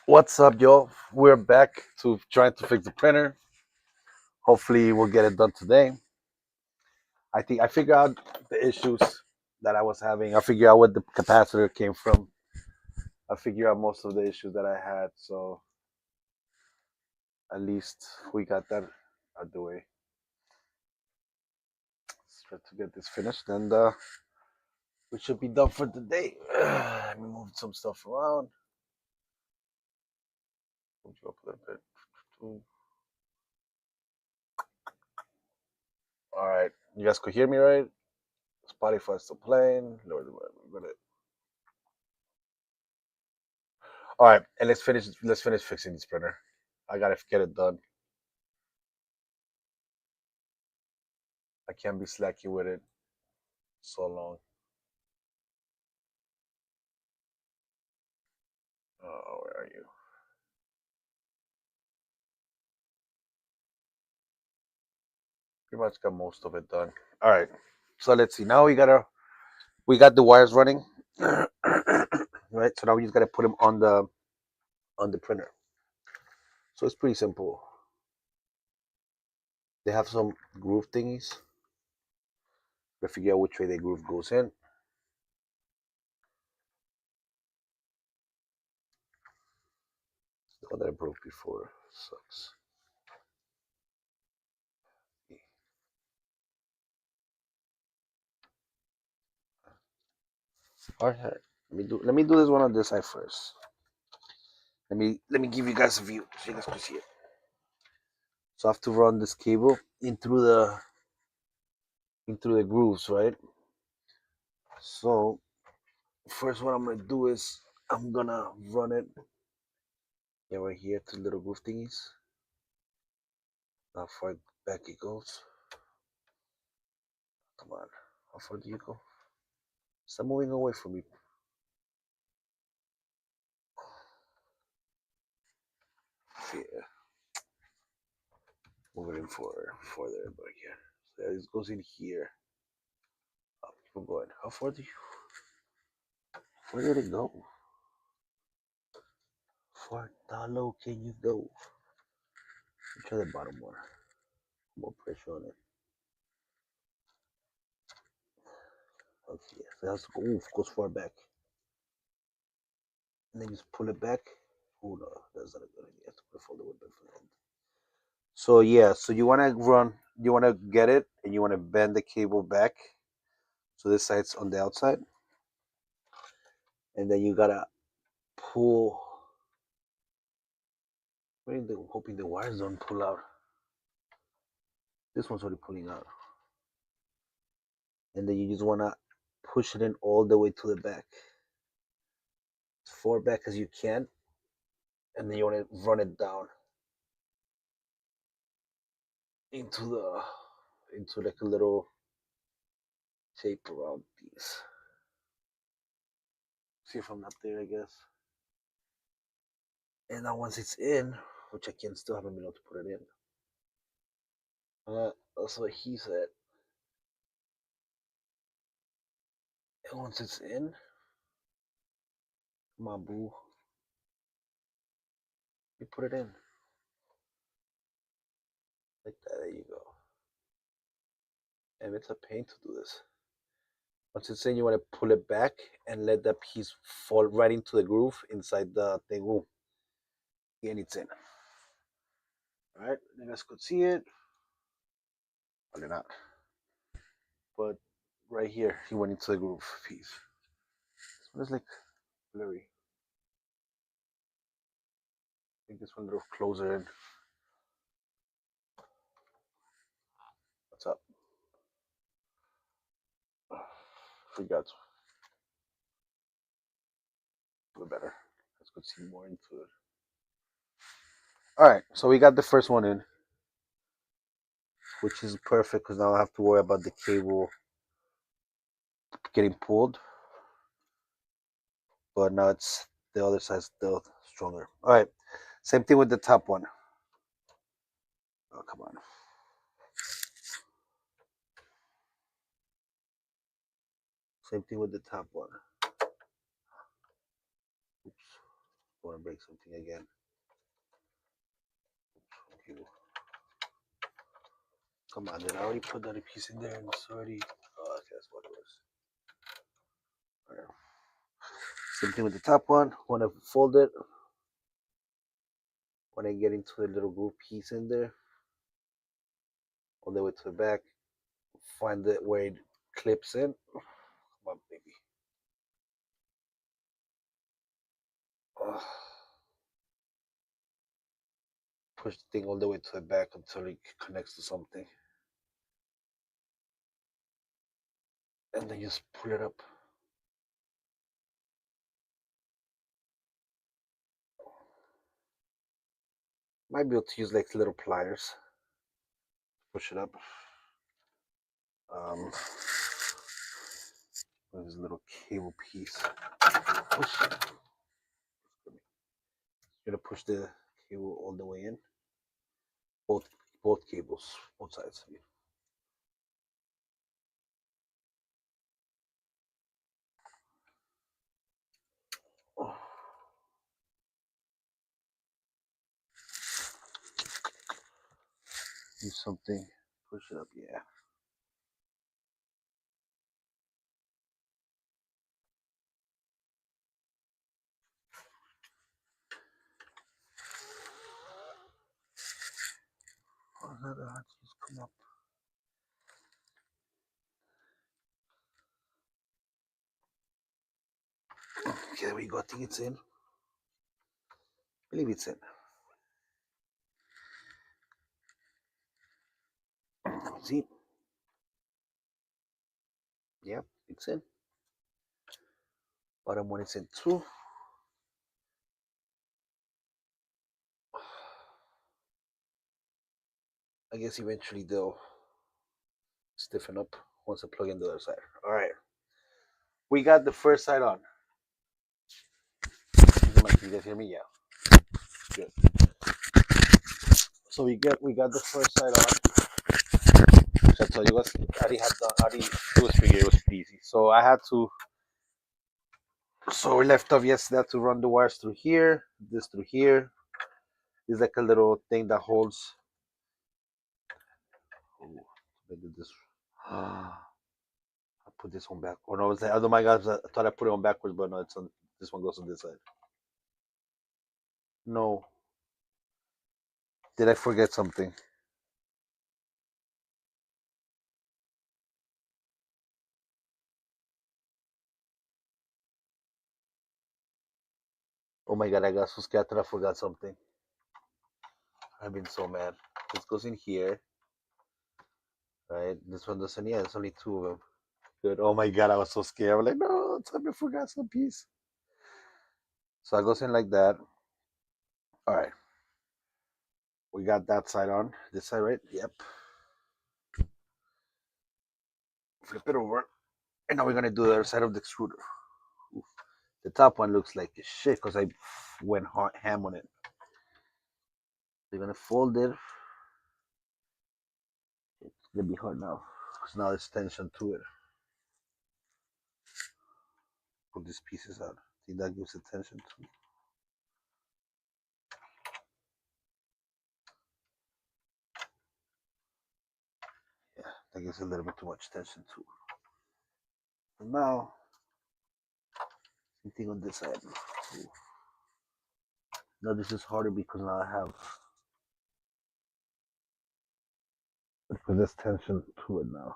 What's up, y'all? We're back to trying to fix the printer. Hopefully, we'll get it done today. I think I figured out the issues that I was having. I figured out where the capacitor came from. I figured out most of the issues that I had. So at least we got that out of the way. Let's try to get this finished, and we should be done for the day. Let me move some stuff around. Move you up a little bit. All right, you guys could hear me, right? Spotify's still playing. Lord, we're gonna. All right, and let's finish. Let's finish fixing this printer. I gotta get it done. I can't be slacky with it so long. Oh, where are you? Pretty much got most of it done. All right, so let's see. Now we got the wires running, right? So now we just gotta put them on the printer. So it's pretty simple. They have some groove thingies. To figure out which way the groove goes in. The one that I broke before sucks. All right, let me do this one on this side first. Let me give you guys a view so you guys can see it. So I have to run this cable into the grooves, right? So first what I'm gonna do is I'm gonna run it right here to little groove thingies. How far back it goes. Come on. How far do you go? Stop moving away from me. Yeah. Moving in further back here. So this goes in here. Oh, keep on going. How far do you where did it go? Far how low can you go? Try the bottom one. More pressure on it. Okay, so it has to go, oof, goes far back. And then just pull it back. Oh no, that's not a good idea. You have to put it further with the end. So yeah, so you wanna get it, and you wanna bend the cable back. So this side's on the outside, and then you gotta pull. Hoping the wires don't pull out. This one's already pulling out, and then you just wanna push it in all the way to the back, as far back as you can, and then you wanna run it down into like a little tape around these. See if I'm not there, I guess. And now once it's in, which I can still haven't been able to put it in. That's what he said. And once it's in, come on, boo. You put it in. Like that, there you go. And it's a pain to do this. Once it's in, you want to pull it back and let that piece fall right into the groove inside the thing. Ooh. And it's in. Alright, you guys could see it. Probably not. But right here, he went into the groove piece. This one is like blurry. I think this one a little closer in. What's up? Forgot. A little better. Let's go see more into it. Alright, so we got the first one in, which is perfect because now I don't have to worry about the cable getting pulled. But now it's the other side's still stronger. Alright, same thing with the top one. Oh, come on. Same thing with the top one. Oops. want to break something again. Okay. Come on, did I already put that piece in there and it's already... Oh, okay, that's what it was. All right. Same thing with the top one. Want to fold it. When I get into the little groove piece in there, all the way to the back, find it where it clips in. Come on, baby. Push the thing all the way to the back until it connects to something. And then just pull it up. Might be able to use like little pliers. Push it up. There's a little cable piece. Push it. You're gonna push the cable all the way in. Both cables, both sides. Use something. Push it up. Yeah. Another hot just come up. Okay, there we go. I think it's in. I believe it's in. See? Yep, it's in. Bottom one is in too. I guess eventually they'll stiffen up once I plug in the other side. All right. We got the first side on. You guys hear me? Yeah. Good. So we got the first side on. Which I told you was I already had done. I already it was figured it was pretty easy. So I had to. So we left off yesterday to run the wires through here. This through here. It's like a little thing that holds. Oh, I did this. I put this one back. Oh no, it's like, oh my god! I thought I put it on backwards, but no, it's on. This one goes on this side. No. Did I forget something? Oh my god, I got so scared that I forgot something. I've been so mad. This goes in here. Right? This one doesn't, yeah, there's only two of them. Good. Oh my god, I was so scared. I was like, no, I forgot some piece. So it goes in like that. All right. We got that side on. This side, right? Yep. Flip it over. And now we're going to do the other side of the extruder. Oof. The top one looks like shit because I went ham on it. We're going to fold it. It's going to be hard now because now there's tension to it. Pull these pieces out. See, that gives it tension too. Yeah, that gives a little bit too much tension too. And now, same thing on this side. Ooh. Now this is harder because now I have, because there's tension to it now.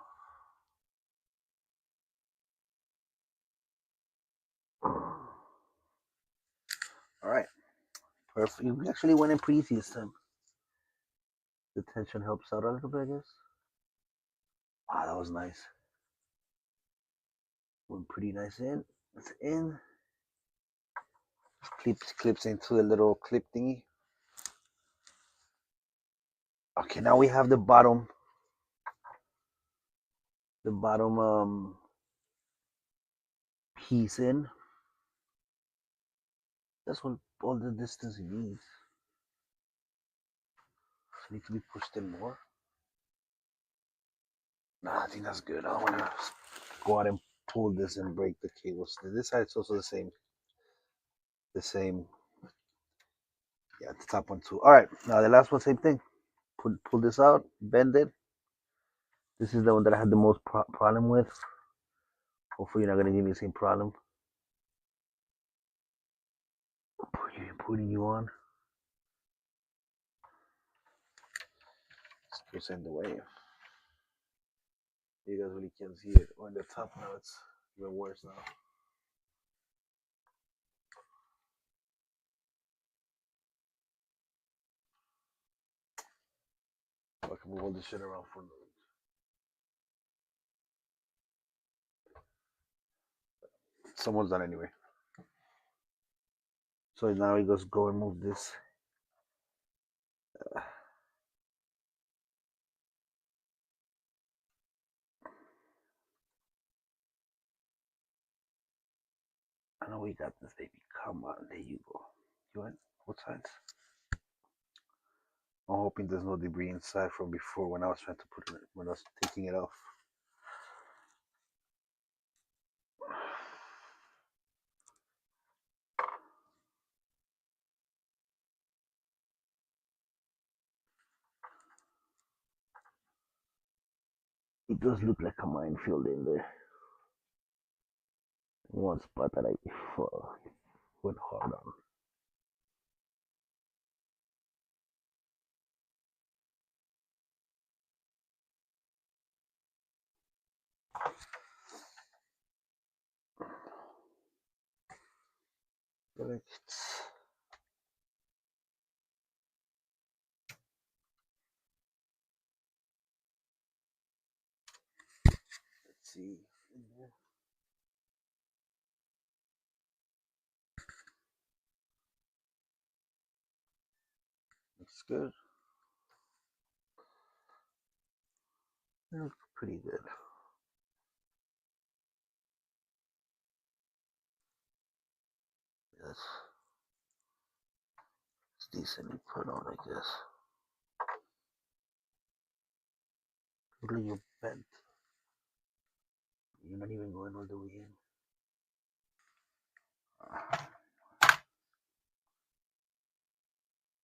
All right, perfect. We actually went in pretty easy this time. The tension helps out a little bit, I guess. Wow, that was nice. Went pretty nice in. It's in. Clips into the little clip thingy. Okay, now we have the bottom piece in. That's what all the distance it needs. So it needs to be pushed in more. Nah, I think that's good. I want to go out and pull this and break the cables. This side is also the same Yeah, the top one too. All right, now the last one, same thing. Pull this out, bend it. This is the one that I had the most problem with. Hopefully, you're not gonna give me the same problem. Putting you on. It's in the way. You guys really can't see it. On the top now, it's even worse now. I can move all this shit around for someone's done anyway. So now he goes go and move this. I know we got this, baby. Come on, there you go. You want what sides? I'm hoping there's no debris inside from before when I was trying to put it when I was taking it off. It does look like a minefield in there. One spot that I went hard on. Let's see. Looks good. It looks pretty good. Yes. It's decently put on, I guess. Really, you're bent. You're not even going all the way in.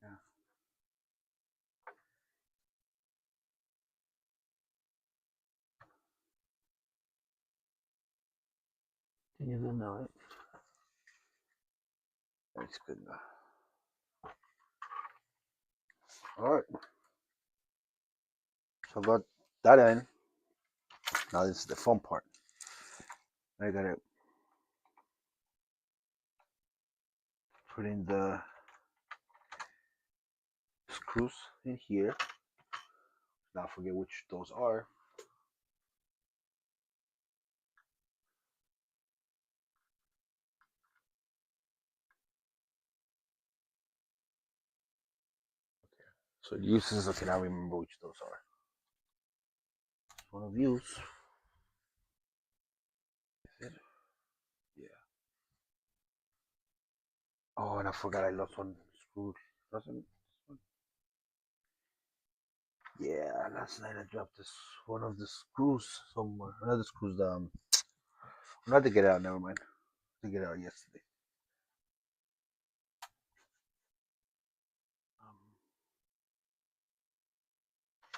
Yeah. Can you do now? Right? That's good now. All right. So I got that in. Now this is the fun part. I gotta put in the screws in here. Now forget which those are. So the uses, okay, now remember which those are. One of these. Is it? Yeah. Oh, and I forgot I lost one screw. Doesn't yeah, last night I dropped this one of the screws somewhere. Another screws not to get it out, never mind. To get it out yesterday.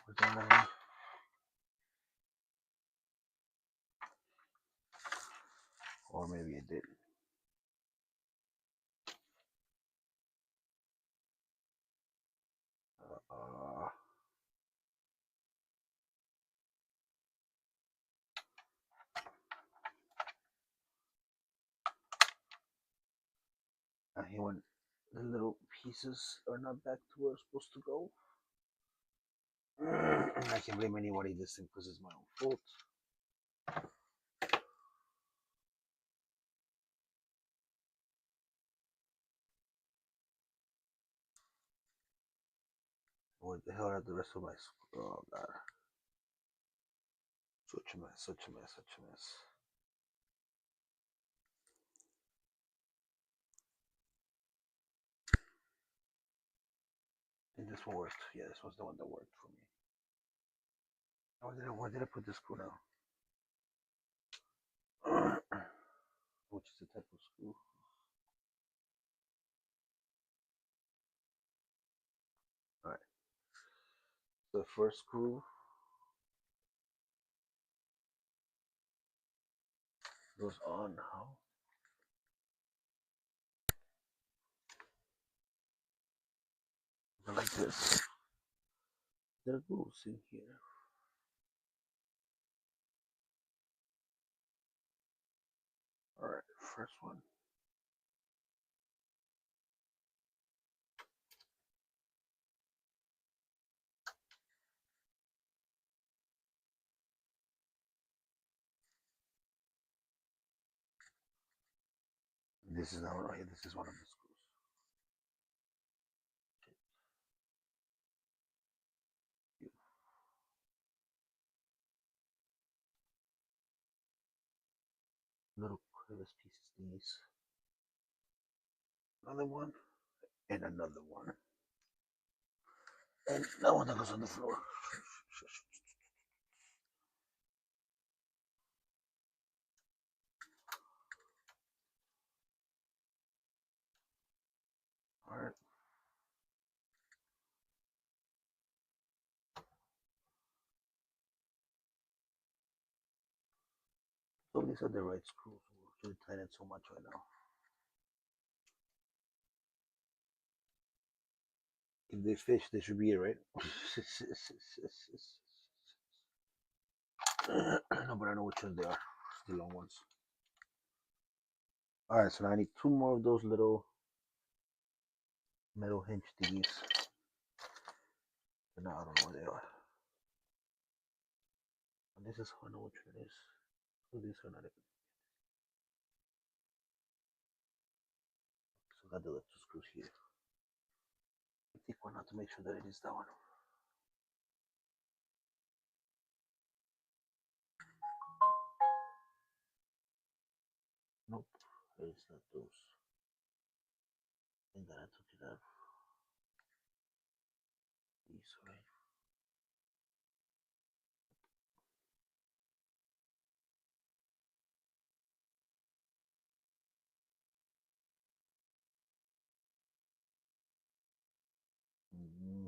What's that one? Or maybe it did. Uh, and he went. The little pieces are not back to where it's supposed to go. I can't blame anybody this thing because it's my own fault. What the hell are the rest of my? Oh god! Such a mess! Such a mess! Such a mess! And this one worked. Yeah, this was the one that worked for me. Where did I put the screw now? Which is the type of screw? the first screw goes on how? Like this. There are grooves in here. Alright, first one. This is not right. This is one of the screws. Little crevice pieces. These. Another one, and another one, and that one that goes on the floor. All right. So these are the right screws. We're actually tightening so much right now. If they fish, they should be here, right? No, but I know which ones they are. The long ones. All right, so now I need two more of those little metal hinge thingies. But now I don't know where they are. And this is how I know which one it is. So these are not even. So I got the little two screws here. I take one out to make sure that it is that one. Nope, it's not those. And then I took it out. These, right? Mm-hmm.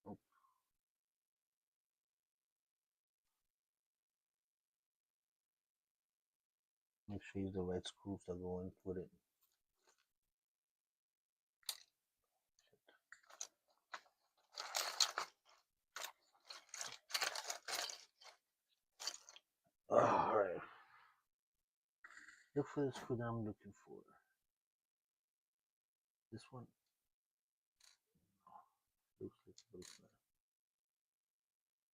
Nope. Make sure you use the right screws that go in with it. Alright. Look for the screw that I'm looking for. This one. Looks like it's a little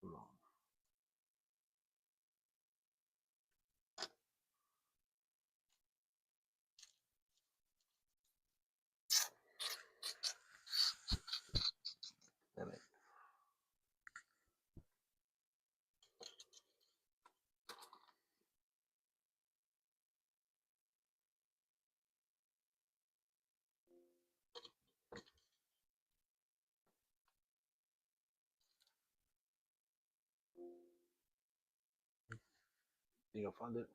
too long. Damn it. Think I found it?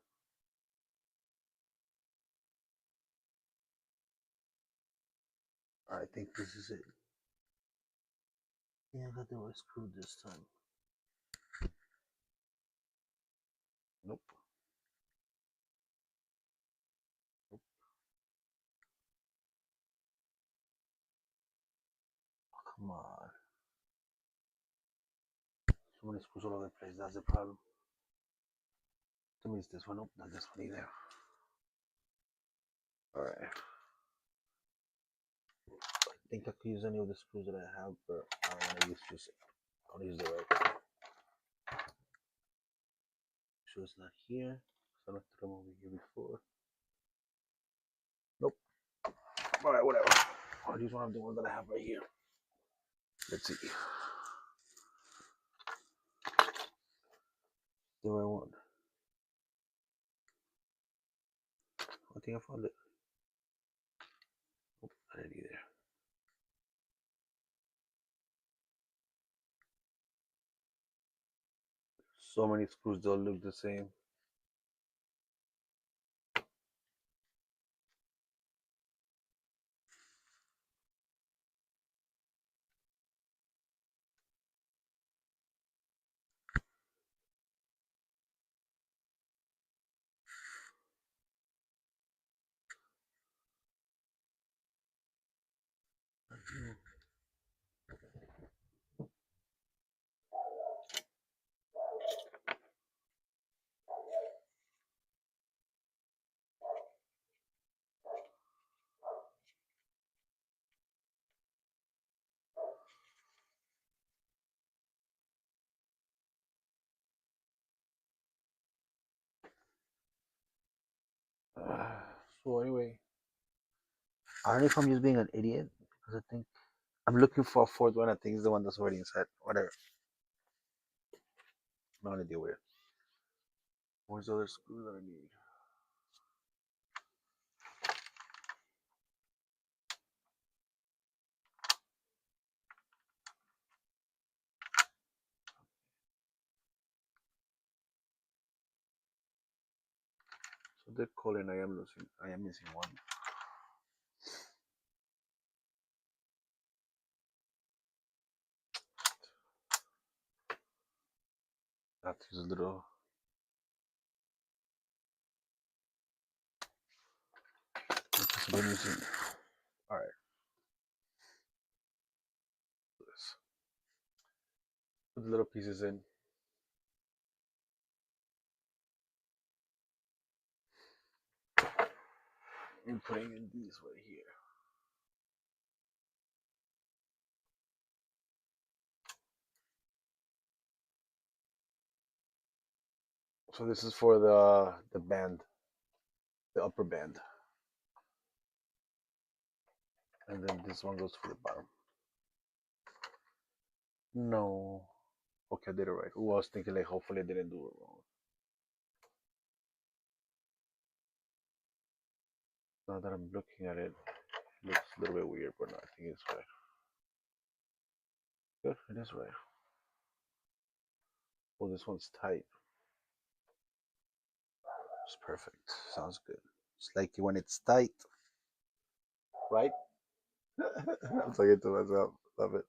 Alright, I think this is it. Yeah, I got the right screw this time. Nope. Nope. Oh, come on. So many screws all over the place, that's the problem. To me, it's this one. Nope, not this one either. Alright. I think I could use any of the screws that I have, but I don't want to use I want to use the right. So it's not here. So I left them over here before. Nope. Alright, whatever. I'll use one of the ones that I have right here. Let's see. The right one. I think I found it. Nope, not it either. So many screws don't look the same. So anyway, I don't know if I'm just being an idiot because I think I'm looking for a fourth one. I think it's the one that's already inside. Whatever. I'm not gonna deal with it. Where's the other screw that I need? So they're calling. I am losing. I am missing one. That's just a little. That's missing. All right. This. Put the little pieces in. And putting in these right here. So this is for the band, the upper band, and then this one goes for the bottom. No. Okay, I did it right. Ooh, I was thinking like hopefully I didn't do it wrong. Now that I'm looking at it, it looks a little bit weird, but no, I think it's right. Good, it is right. Oh, this one's tight. It's perfect. Sounds good. It's like when it's tight, right? I'm talking to myself. Love it.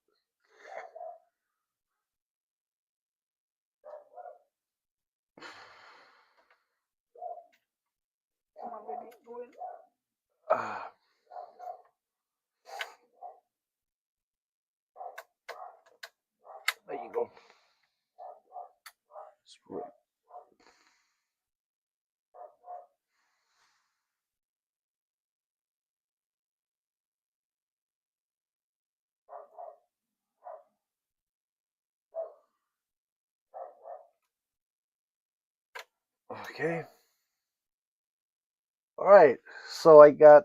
Come on, baby, go in. Ah, there you go. Screw it. Okay. All right. So I got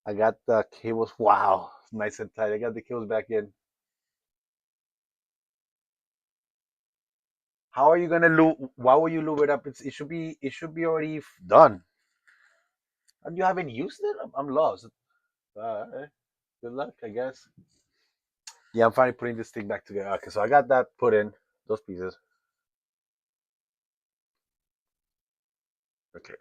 the cables. Wow, nice and tight. I got the cables back in. How are you gonna lube? Why will you lube it up? It should be already done. And you haven't used it? I'm lost. Good luck, I guess. Yeah, I'm finally putting this thing back together. Okay, so I got that put in those pieces. Okay.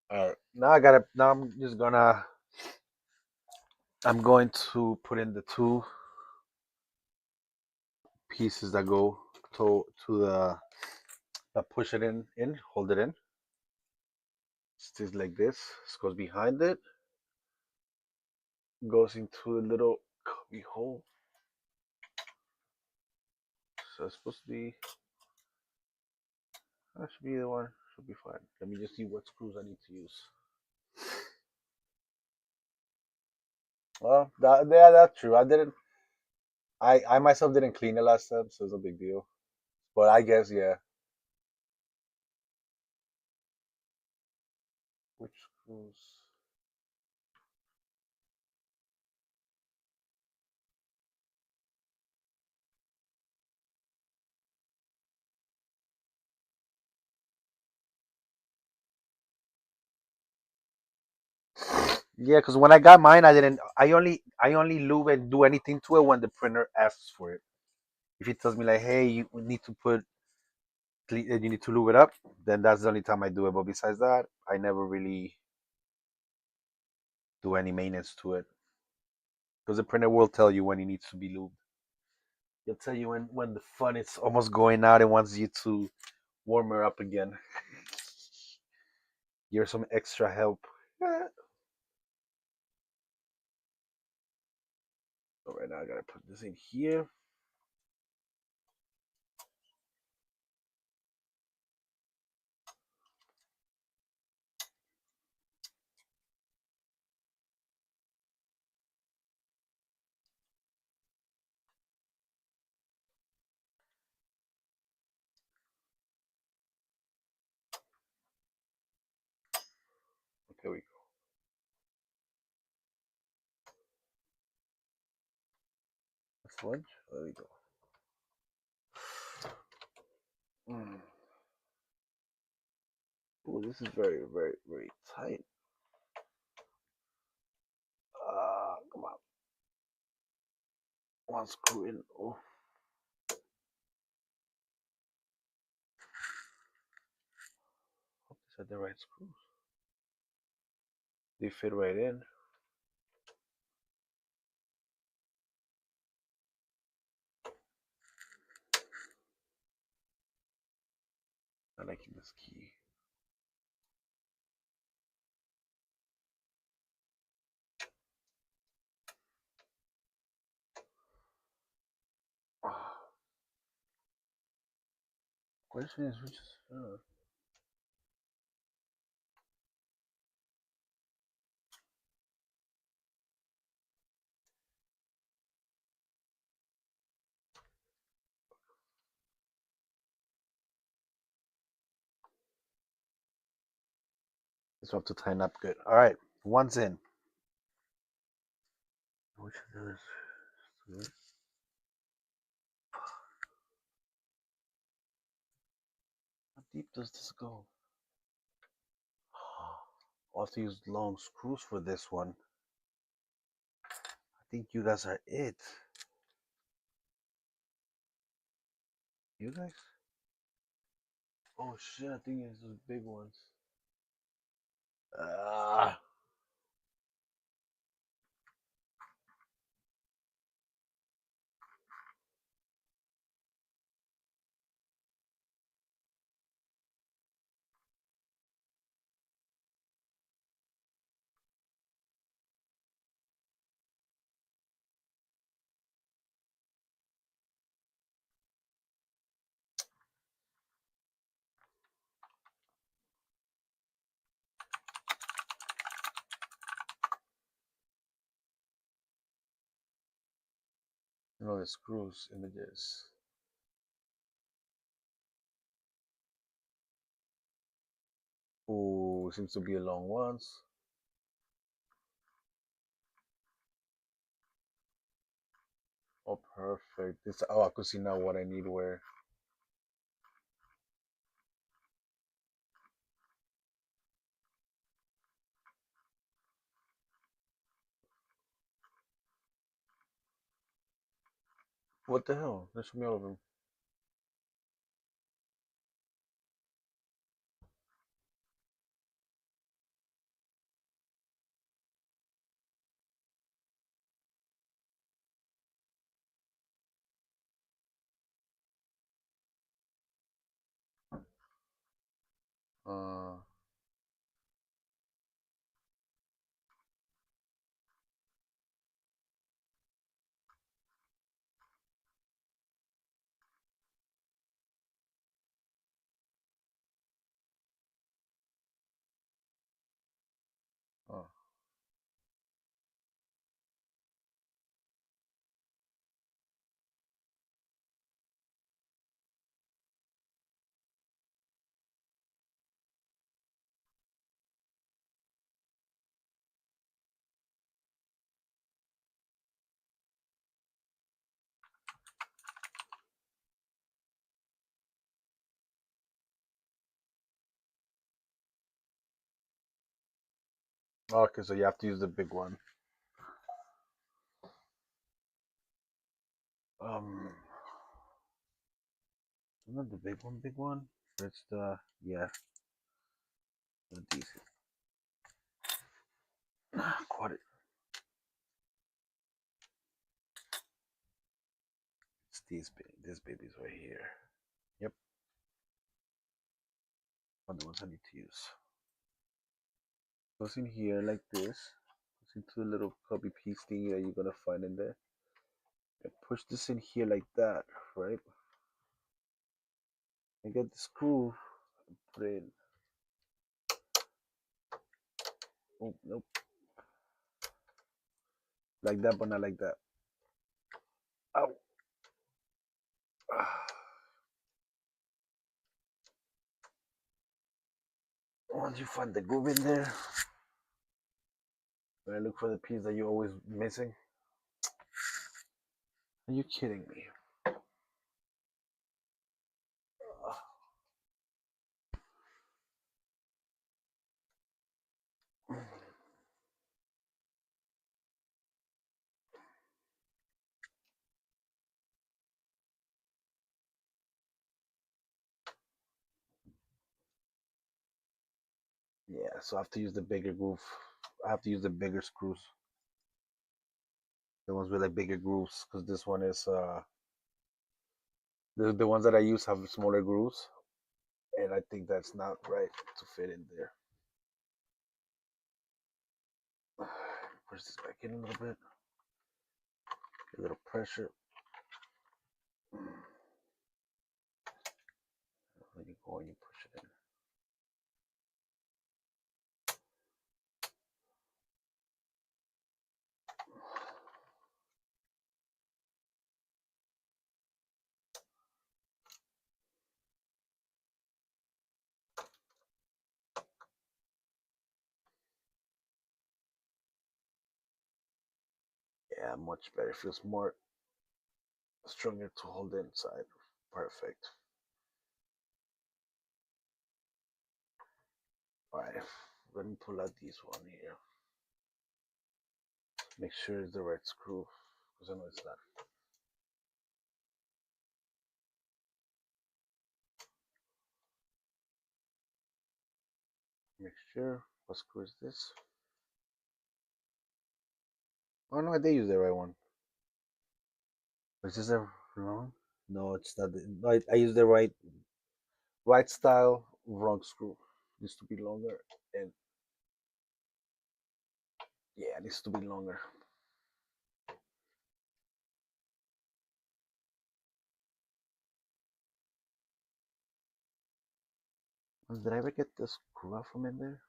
All right. Now I gotta. Now I'm just gonna. I'm going to put in the two pieces that go to the that push it in, hold it in. Stays like this. This goes behind it. Goes into a little cubby hole. So it's supposed to be. That should be the one. Should be fine. Let me just see what screws I need to use. Well, yeah, that's true. I didn't. I myself didn't clean it last time, so it's a big deal. But I guess yeah. Which screws? Yeah, because when I got mine, I didn't. I only lube and do anything to it when the printer asks for it. If it tells me like, hey, you need to you need to lube it up, then that's the only time I do it. But besides that, I never really do any maintenance to it because the printer will tell you when it needs to be lubed. It'll tell you when the fun is almost going out and wants you to warm her up again. Here's some extra help. So right now I gotta put this in here. Here we go. Fudge. There we go. Oh, this is very, very, very tight. Come on. One screw in. Oh. Hope these are the right screws. They fit right in. I like this key. Question is, which is this one to tighten up good. All right, one's in. Which of those? Good. How deep does this go? I'll have to use long screws for this one. I think you guys are it. You guys? Oh shit, I think it's those big ones. Ah. You know the screws images. Oh, seems to be a long ones. Oh, perfect. This, oh, I could see now what I need where. What the hell? Let's show me all of them. Uh, oh. Okay, so you have to use the big one. Not the big one. It's the, yeah, the decent. Caught it. It's this baby's right here. Yep. Are the ones I need to use. Goes in here like this. Goes into a little cubby piece thingy that you're gonna find in there. And push this in here like that, right? And get the screw and put it in. Oh, nope. Like that, but not like that. Ow. Once you find the groove in there, When I look for the piece that you're always missing. Are you kidding me? Yeah, so I have to use the bigger groove. I have to use the bigger screws. The ones with like bigger grooves, because this one is the ones that I use have smaller grooves, and I think that's not right to fit in there. Push this back in a little bit. A little pressure. Then you go and you push it in. Yeah, much better. It feels more stronger to hold inside. Perfect. All right, let me pull out this one here. Make sure it's the right screw, because I know it's not. Make sure. What screw is this? Oh no, I did use the right one. Is this the wrong? No, it's not. I used the right style, wrong screw. Needs to be longer, and yeah, it needs to be longer. Did I ever get the screw out from in there?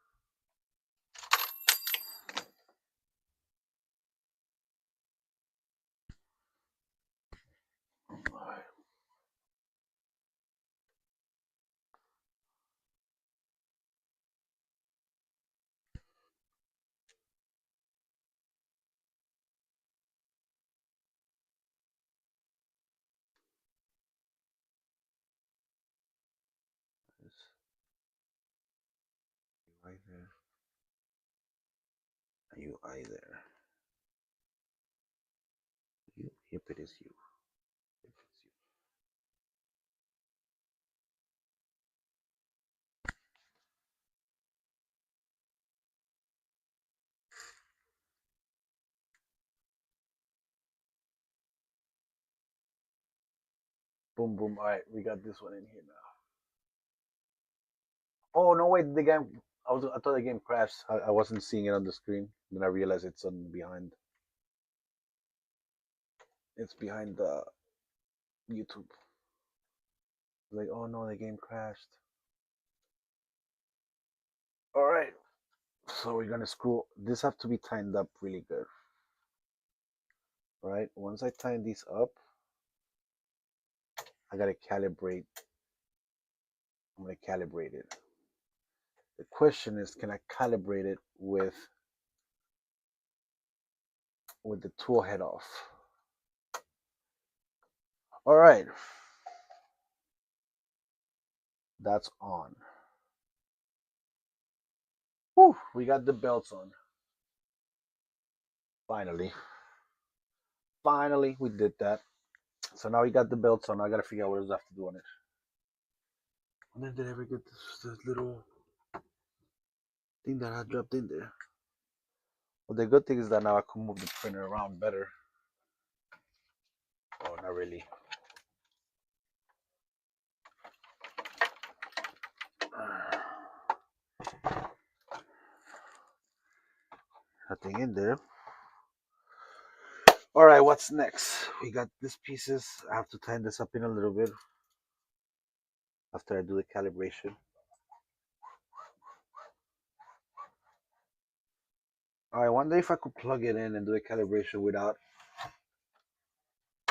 Alright. Right there. Are you either? You. Yep, it is you. If it's you. Boom, boom. All right, we got this one in here now. Oh no, wait, the game. I thought the game crashed. I wasn't seeing it on the screen. Then I realized it's on behind. It's behind the YouTube. Like, oh no, the game crashed. All right, so we're gonna screw. This have to be tightened up really good. All right. Once I tighten these up, I gotta calibrate. I'm gonna calibrate it. The question is, can I calibrate it with the tool head off? All right, that's on. Whew, we got the belts on. Finally. Finally, we did that. So now we got the belts on. I gotta figure out what else I have to do on it. And then did I ever get this little thing that I dropped in there? Well, the good thing is that now I can move the printer around better. Oh, not really. Nothing in there. All right, what's next? We got these pieces. I have to tighten this up in a little bit after I do the calibration. I wonder if I could plug it in and do the calibration without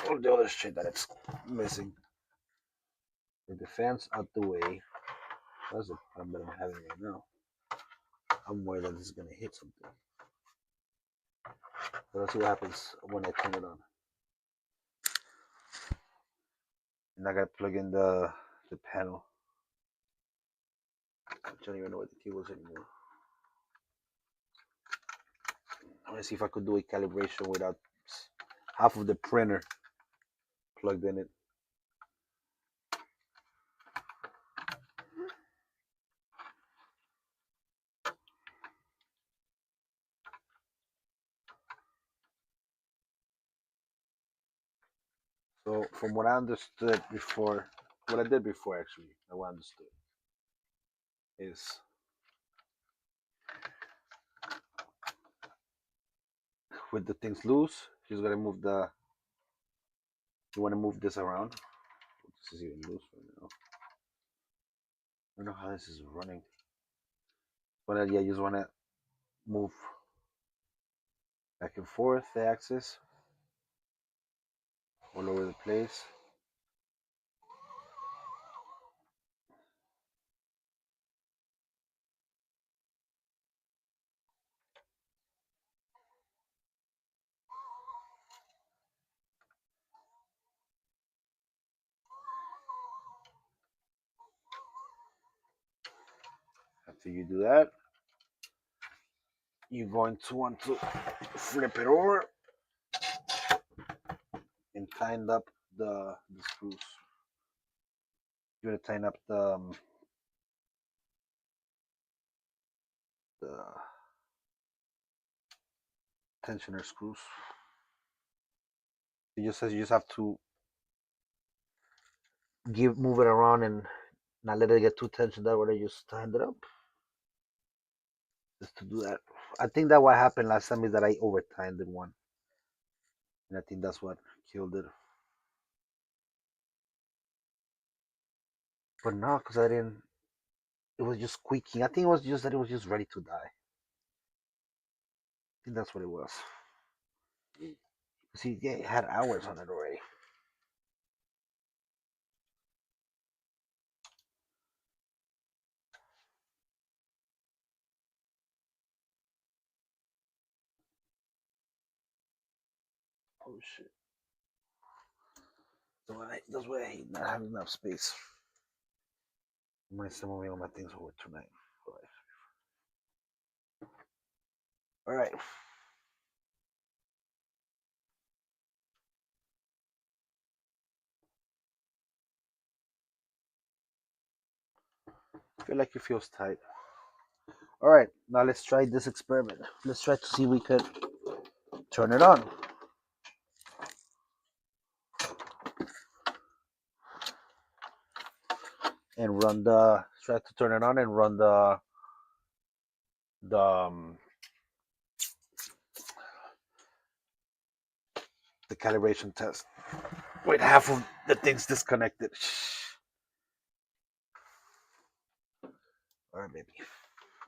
all the other shit that it's missing. With the fans out the way, that's the problem that I'm having right now. I'm worried that this is gonna hit something. So let's see what happens when I turn it on. And I gotta plug in the panel. I don't even know what the key was anymore. I'm gonna see if I could do a calibration without half of the printer plugged in it. So from what I understood before, what I did before actually, what I understood is with the things loose, she's gonna move the. You want to move this around. This is even loose right now. I don't know how this is running. But yeah, you just want to move back and forth the axis all over the place. After you do that, you're going to want to flip it over and tighten up the screws. You're going to tighten up the tensioner screws. You just have to move it around and not let it get too tensioned out. Where you just tighten it up. Just to do that. I think that what happened last time is that I over tightened one, and I think that's what killed it. But no, because I didn't. It was just squeaking. I think it was just that it was just ready to die. I think that's what it was. See, yeah, it had hours on it already. Oh shit. That's why I hate not having enough space. I might start moving all my things over tonight. All right. I feel like it feels tight. All right, now let's try this experiment. Let's try to see if we could turn it on. And run try to turn it on and run the the calibration test with half of the things disconnected. All right, baby.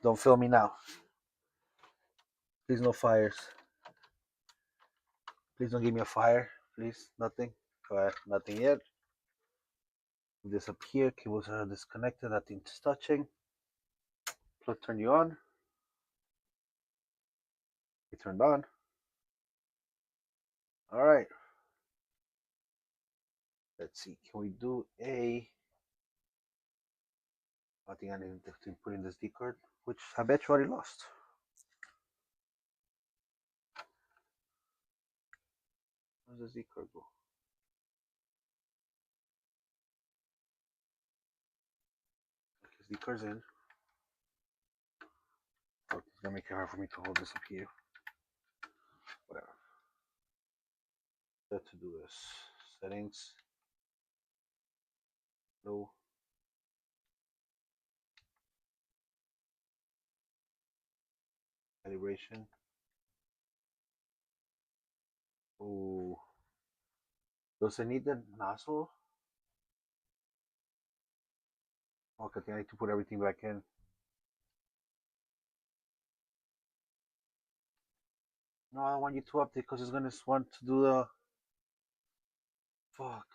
Don't film me now. Please, no fires. Please don't give me a fire. Please, nothing. Go ahead, nothing yet. Disappear. Cables are disconnected. Nothing's touching. Plug turn you on. It turned on. All right. Let's see. Can we do a? I think I need to put in this D card, which I bet you already lost. Where's the Z card go? Okay, Z card's in. Oh, it's gonna make it hard for me to hold this up here. Whatever. Set to do this. Settings. No. Calibration. Oh. Does it need the nozzle? Okay, I need to put everything back in. No, I want you to update because it's gonna want to do the. Fuck.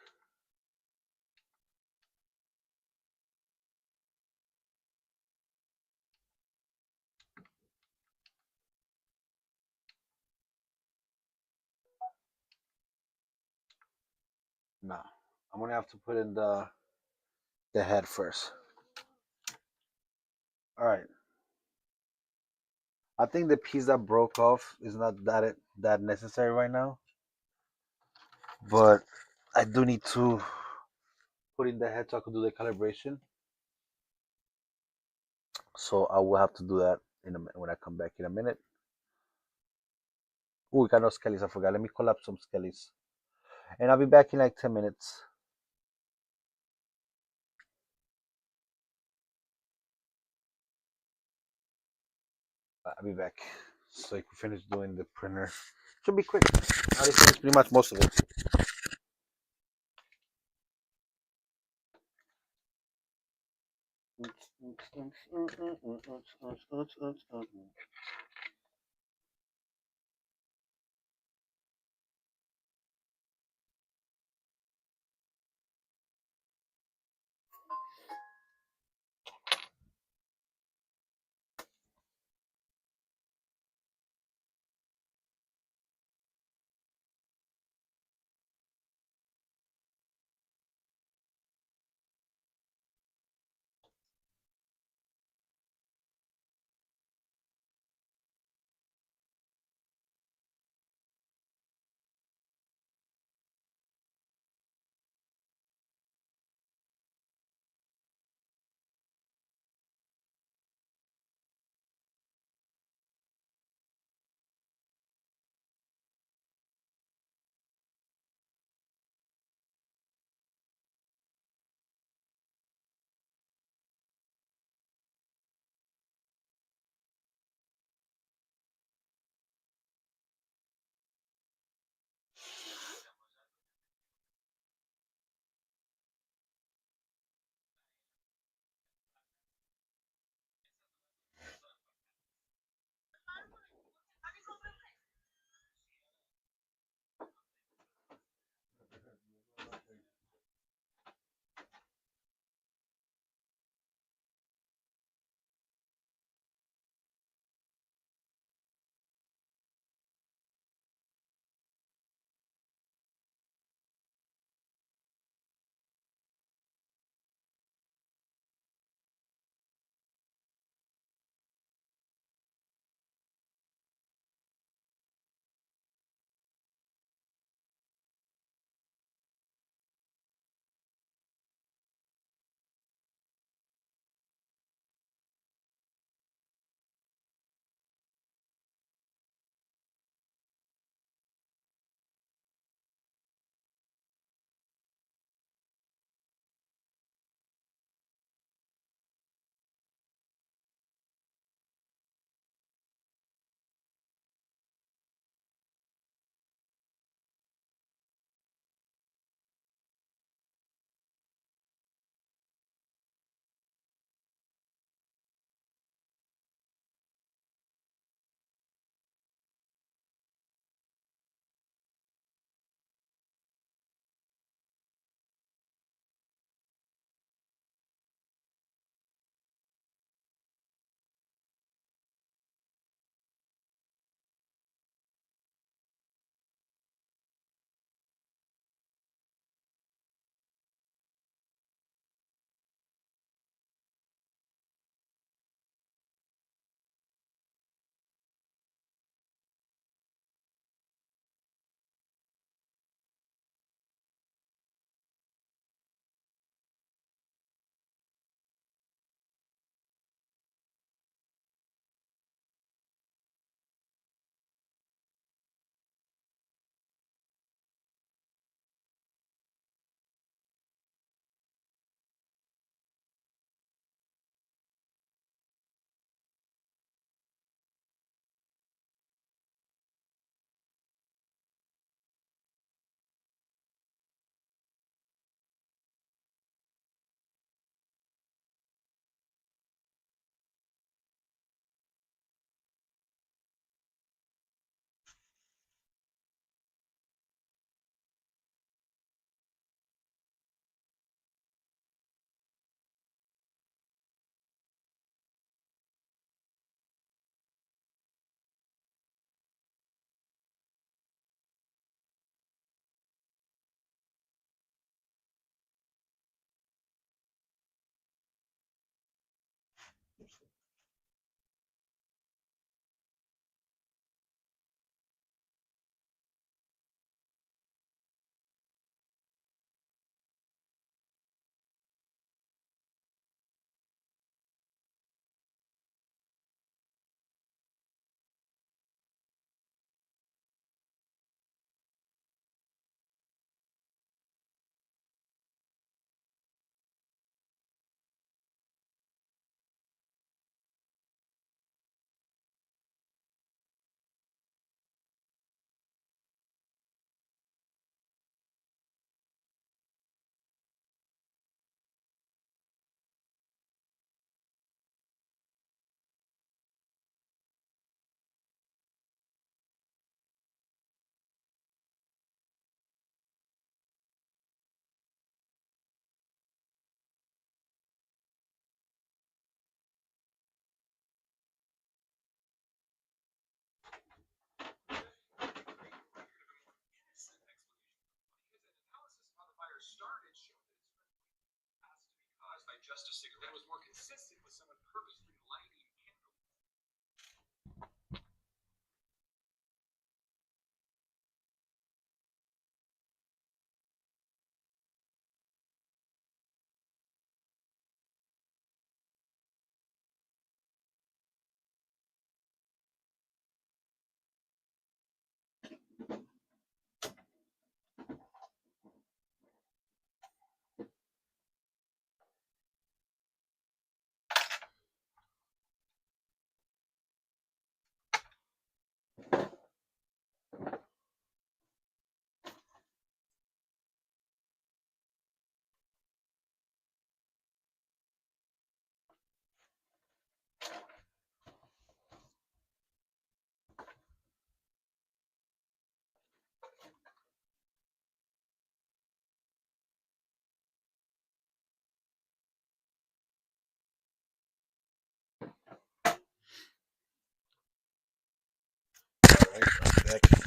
No, I'm gonna have to put in the head first. All right. I think the piece that broke off is not that necessary right now, but I do need to put in the head so I can do the calibration. So I will have to do that when I come back in a minute. Oh, we got no skellies. I forgot. Let me collapse some skellies, and I'll be back in like 10 minutes. I'll be back. So I can finish doing the printer. Should be quick. I already finished pretty much most of it.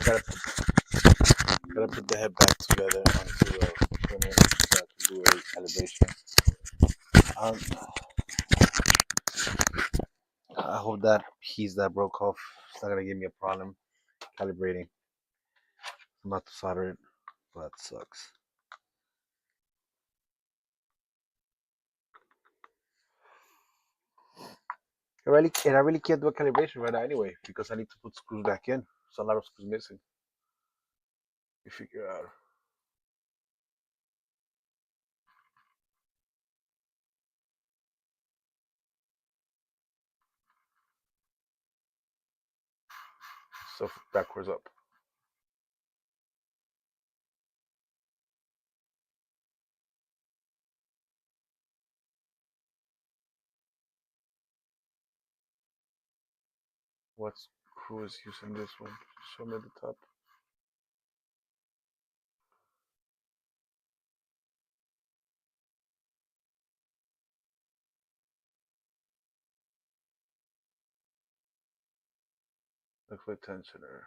Back. Gotta put the head back together onto the printer so I can do a calibration. I hope that piece that broke off is not gonna give me a problem calibrating. I'm about to solder it, but that sucks. I really can't do a calibration right now anyway because I need to put screws back in. There's a lot of screws missing. You figure out. So backwards up. What screw is using this one? Show me the top. Look for tensioner.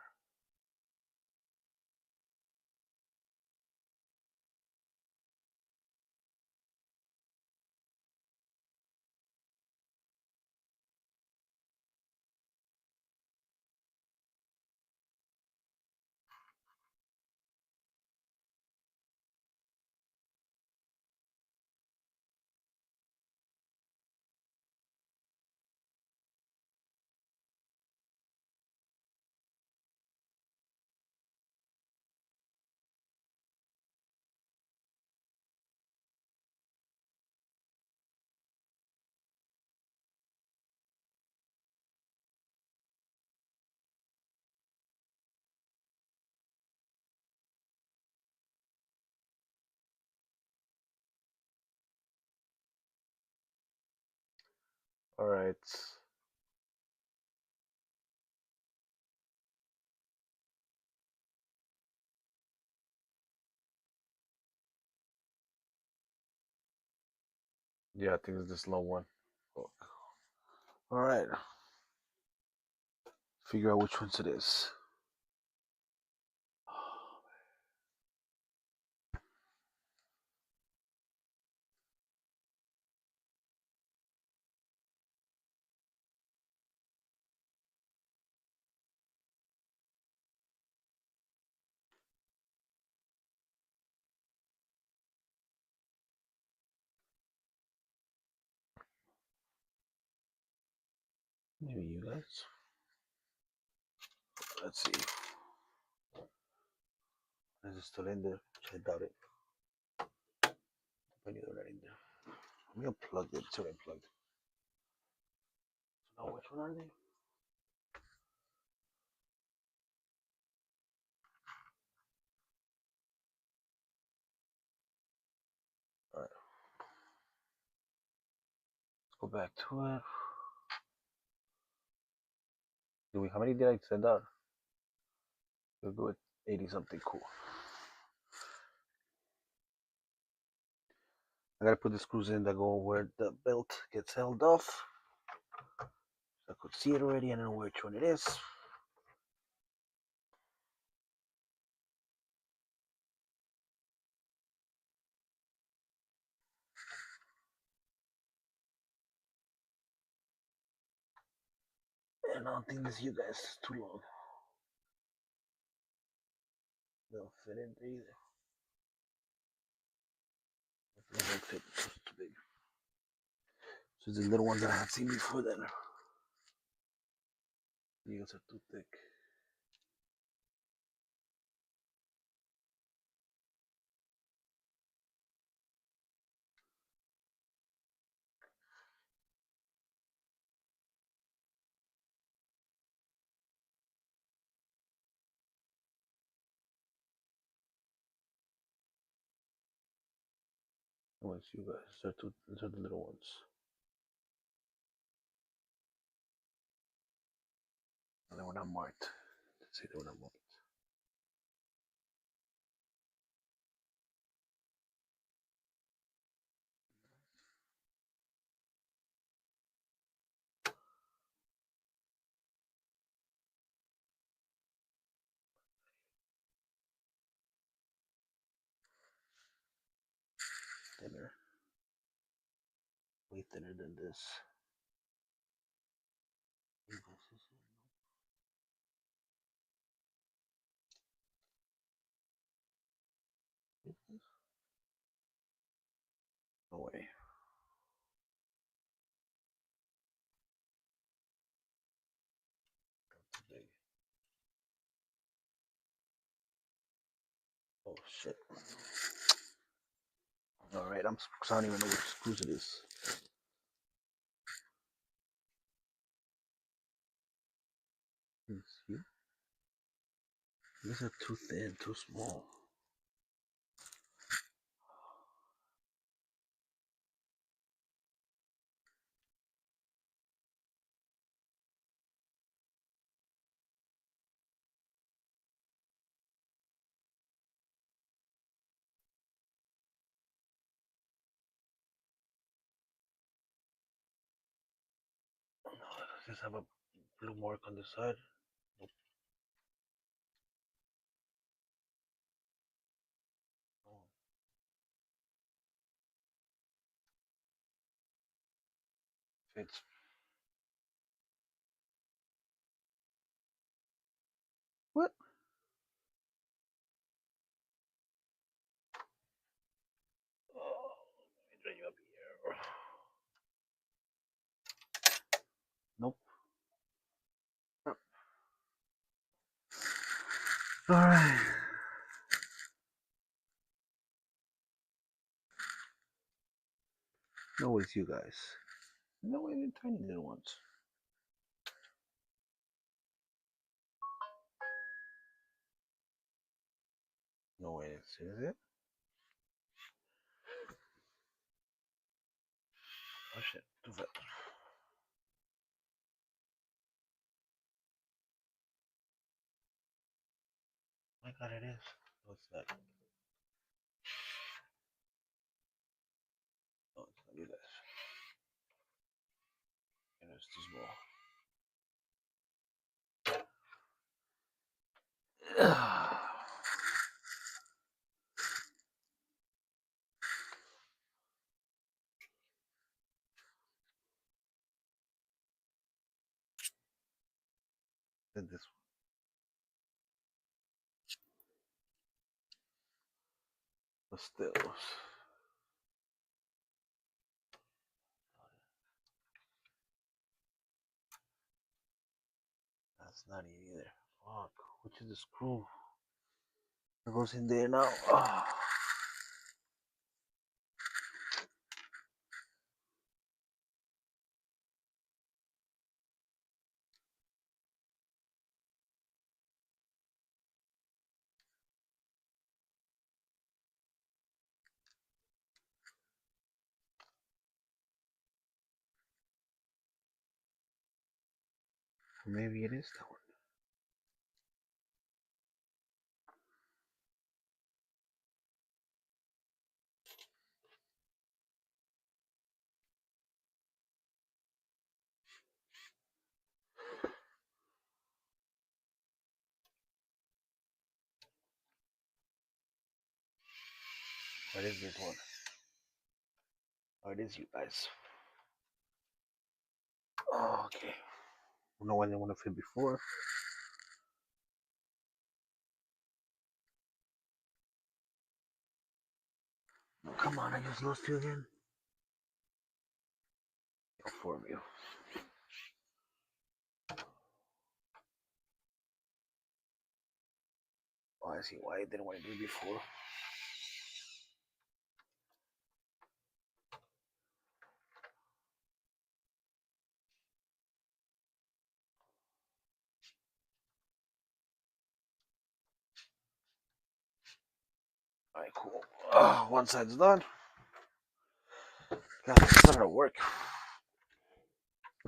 All right. Yeah, I think it's this low one. Oh. All right. Figure out which ones it is. Maybe you guys. Let's see. Is it still in there? I doubt it. I knew they're not in there. Let me unplug it. It's already unplugged. So now which one are they? All right. Let's go back to it. How many did I send out? We'll go with 80 something. Cool. I gotta put the screws in that go where the belt gets held off. I could see it already. I don't know which one it is. And I don't think this you guys is too long. They don't fit in there either. They don't fit. It's too big. So the little ones that I have seen before then. You guys are too thick. Once you guys these are the little ones. They were not marked. Let's see, they were not marked. Thinner. Way thinner than this. No way. Too big. Oh shit. Alright, I don't even know which screws it is. See? These are too thin, too small. No, does this have a blue mark on the side? Nope. Oh. Fits. What? Oh, let me draw you up here. Nope. Alright. No, it's you guys. No, even tiny little ones. No way, is it? Oh shit, too fast. My god, it is. What's that? Oh, it's not you guys. And it's too small. Then this one. But still. That's not it either. Fuck. Which is the screw? It goes in there now. Oh. Maybe it is that one. What is this one? Oh, it is you guys. Oh, okay. don't know when they want to fit before. Oh, come on, I just lost you again. For you. Oh, I see why I didn't want to do it before. All right, cool. One side's done. God, this is not work.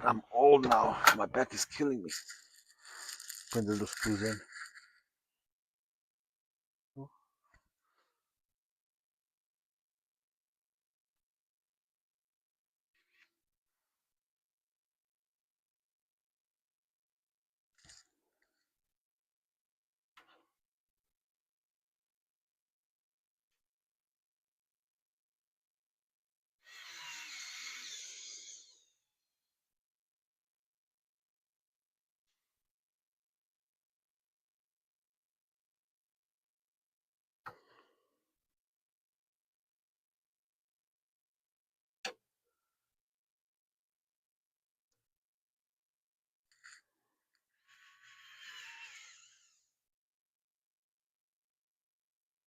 I'm old now. My back is killing me. Put the little screws in.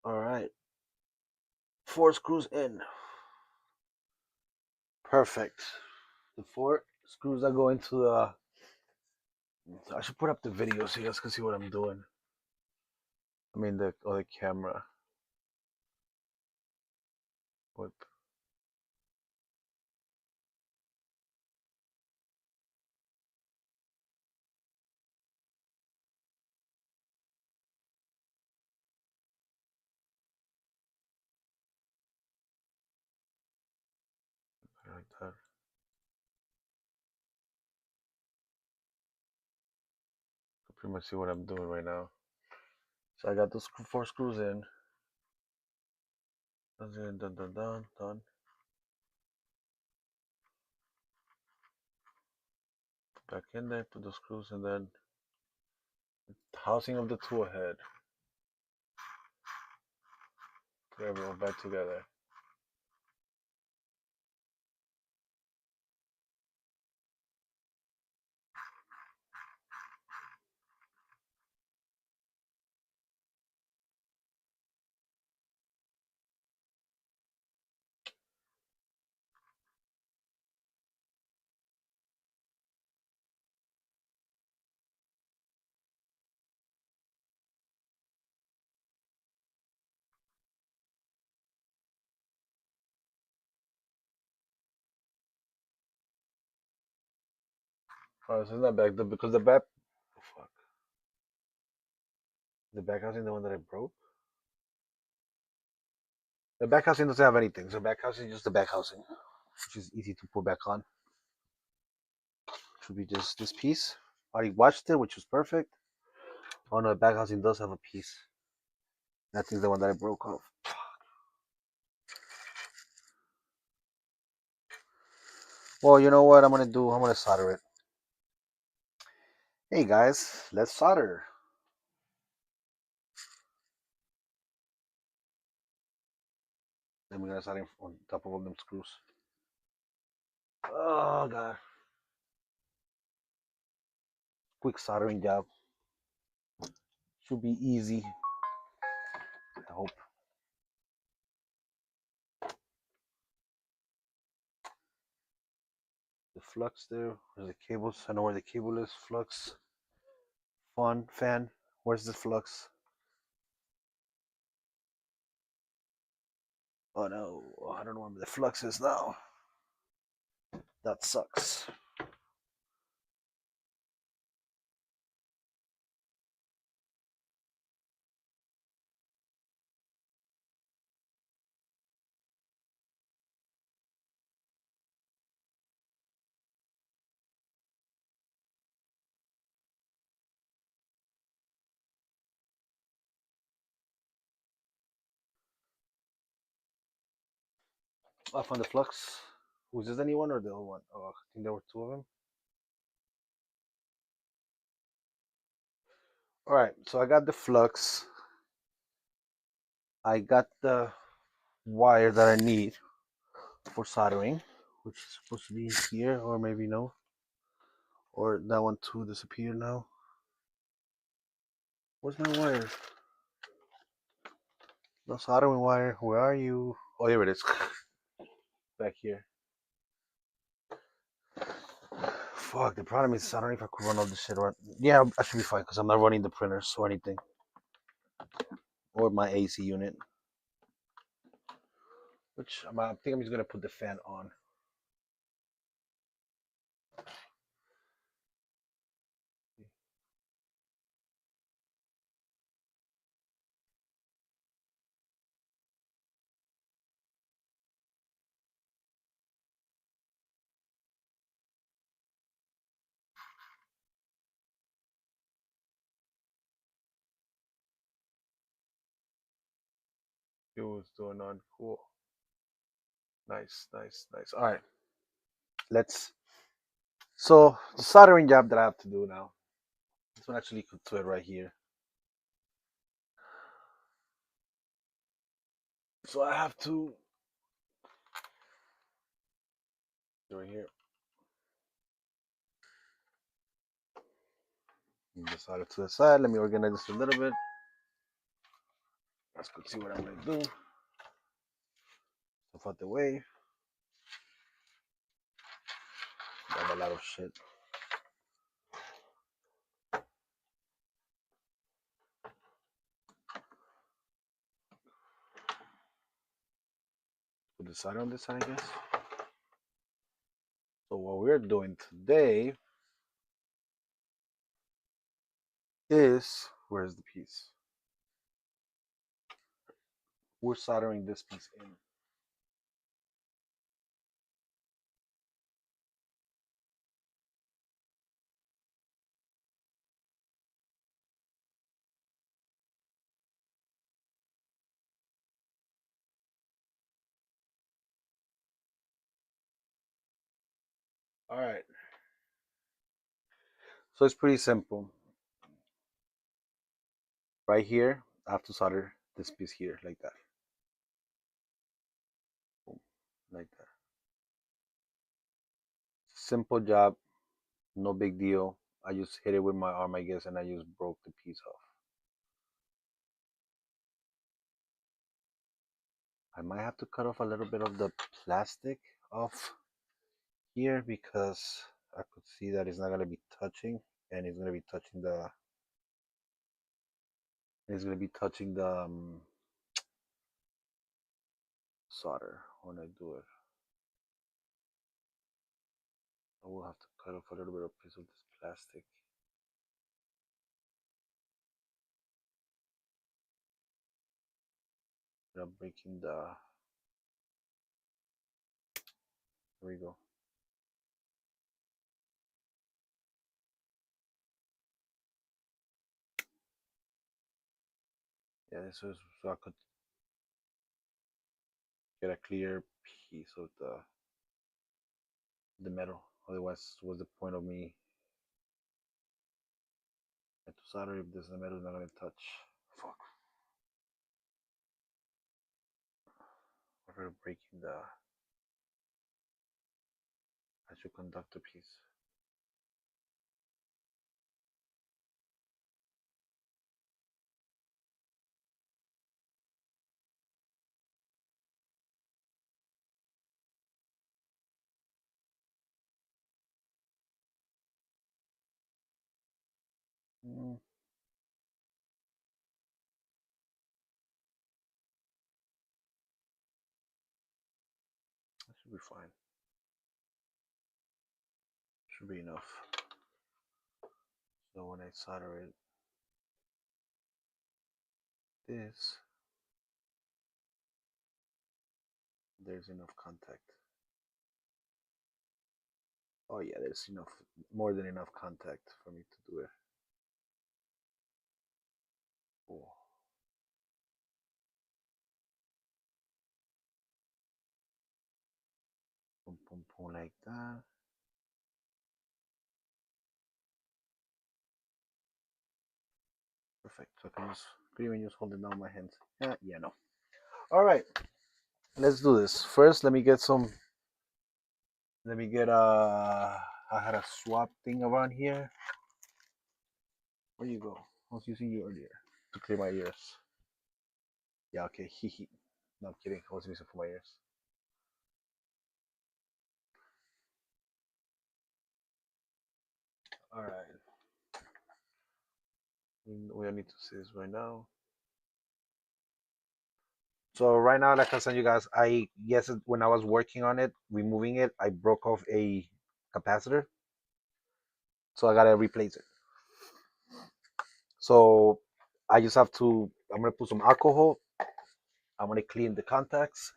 All right. 4 screws in. Perfect. The 4 screws are going to the. I should put up the video so you guys can see what I'm doing. I mean the other camera. Whip. Like that. You pretty much see what I'm doing right now. So I got those 4 screws in. Done, done, done, done, done. Put back in there, put those screws, and then the housing of the tool head. Put everyone back together. Oh, this is not back because the back. Oh, fuck. The back housing, the one that I broke. The back housing doesn't have anything. So back housing is just the back housing, which is easy to put back on. Should be just this piece. I already watched it, which was perfect. Oh no, the back housing does have a piece. That thing's the one that I broke off. Well, you know what I'm gonna do? I'm gonna solder it. Hey guys, let's solder. Then we're gonna solder on top of all them screws. Oh god. Quick soldering job. Should be easy. I hope. The flux there. Where's the cables? I know where the cable is. Flux. Fan. Where's the flux? Oh no. Oh, I don't know where the flux is now. That sucks. I found the flux. Was this anyone or the other one? Oh, I think there were 2 of them. All right, so I got the flux. I got the wire that I need for soldering, which is supposed to be here, or maybe no. Or that one too disappeared now. Where's my wire? No soldering wire. Where are you? Oh, here it is. Back here. Fuck, the problem is I don't know if I could run all this shit or yeah, I should be fine because I'm not running the printers or anything. Or my AC unit. Which I think I'm just gonna put the fan on. See what's going on. Cool. Nice, nice, nice. All right. Let's. So the soldering job that I have to do now. This one actually could do it right here. So I have to do it here. Move the solder to the side. Let me organize this a little bit. Let's go see what I'm gonna do. Stuff out the way. I have a lot of shit. Put the solder on this side, I guess. So what we're doing today is, where's the piece? We're soldering this piece in. All right. So it's pretty simple. Right here, I have to solder this piece here, like that. Boom, like that. Simple job, no big deal. I just hit it with my arm, I guess, and I just broke the piece off. I might have to cut off a little bit of the plastic off here because I could see that it's not going to be touching, and it's going to be touching the solder when I do it. I will have to cut off a little bit of piece of this plastic. I'm breaking the. Here we go. Yeah, this is so I could get a clear piece of the metal. Otherwise, what's the point of me to solder if this metal is not gonna touch? Fuck. We're breaking the actual conductor piece. Mm. That should be fine. Should be enough. So when I solder it, this, there's enough contact. Oh yeah, there's enough, more than enough contact for me to do it. Oh. Boom, boom, boom, like that. Perfect. So I can just hold it down my hands. Yeah, no. All right, let's do this. First, let me get I had a swap thing around here. Where you go? I was using you earlier to clear my ears. Yeah, okay. Hee. No, I'm kidding. I was using it for my ears. All right. We don't need to see this right now. So right now, like I said, you guys, when I was working on it, removing it, I broke off a capacitor, so I gotta replace it. So I just have to. I'm gonna put some alcohol. I'm gonna clean the contacts.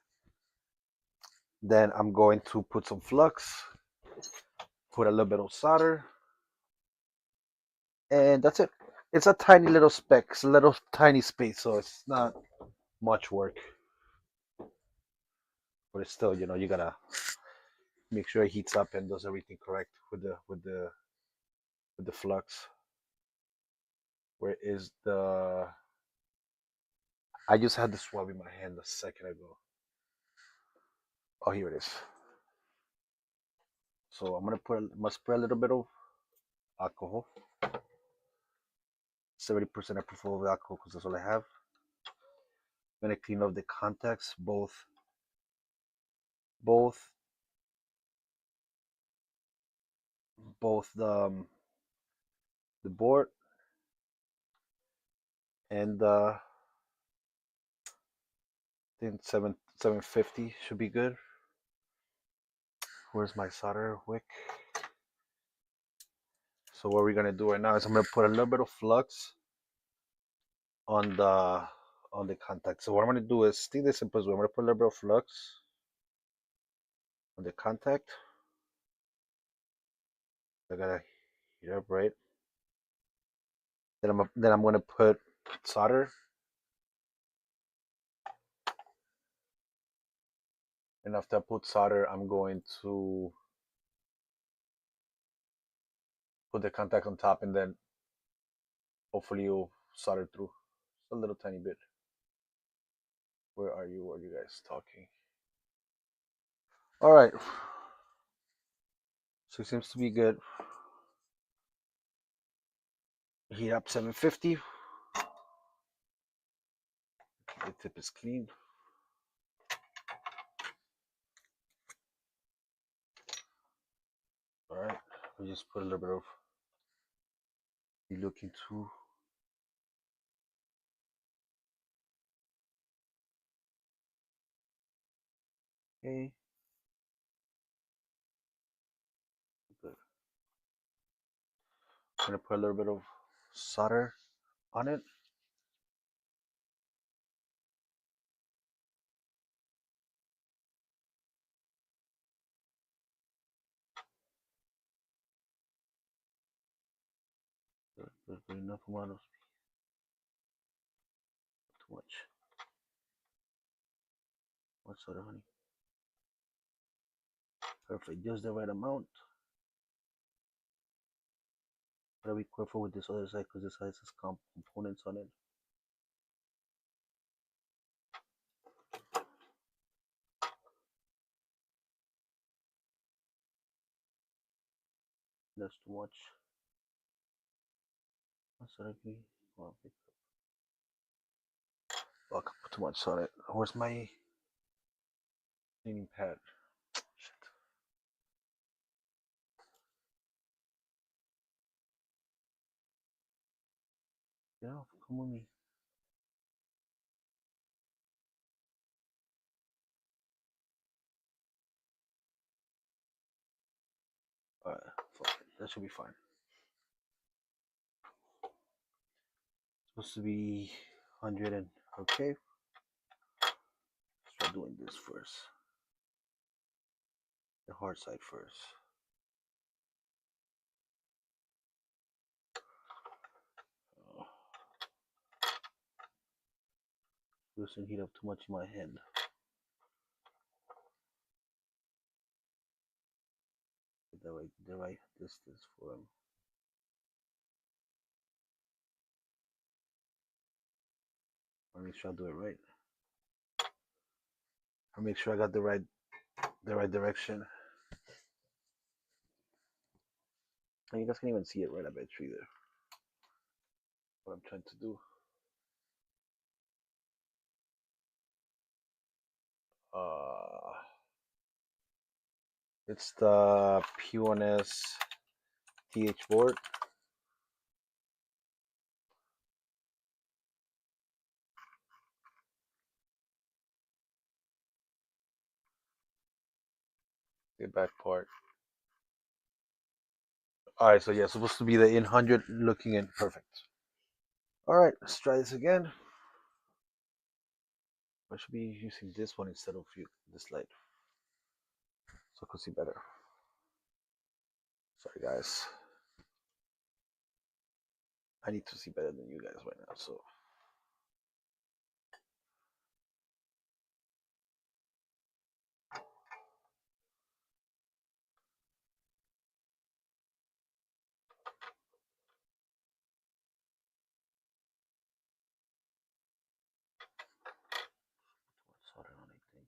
Then I'm going to put some flux, put a little bit of solder, and that's it. It's a tiny little speck, it's a little tiny space, so it's not much work. But it's still, you gotta make sure it heats up and does everything correct with the flux. Where is the? I just had the swab in my hand a second ago. Oh, here it is. So I'm gonna spray a little bit of alcohol. 70% I prefer of alcohol because that's all I have. I'm gonna clean up the contacts, both the board and I think 750 should be good. Where's my solder wick? So what we're gonna do right now is I'm gonna put a little bit of flux on the contact. So what I'm gonna do is think the simplest way. I'm gonna put a little bit of flux on the contact. I gotta heat up, right? Then I'm gonna put solder, and after I put solder, I'm going to put the contact on top, and then hopefully you'll solder through just a little tiny bit. Where are you? What are you guys talking? All right. So it seems to be good. Heat up 750. The tip is clean. All right. We just put a little bit of. You look into. Okay. Good. I'm gonna put a little bit of solder on it. There's enough amount of too much. What solder, honey? Perfect, just the right amount. Gotta be careful with this other side because this side has components on it. That's too much. What solder can we? Oh, I put too much on it. Where's my cleaning pad? Shit. Yeah, come with me. Alright, that should be fine. Supposed to be 100 and okay. Let's try doing this first. The hard side first. Doesn't heat up too much in my hand. Get the right distance for him. make sure I do it right. I make sure I got the right direction. And you guys can't even see it right, I bet you either. What I'm trying to do. It's the P1S TH board. The back part. All right, so yeah, supposed to be the in 100 looking in perfect. All right, let's try this again. I should be using this one instead of this light, so I could see better. Sorry, guys. I need to see better than you guys right now, so. Solder on, I think.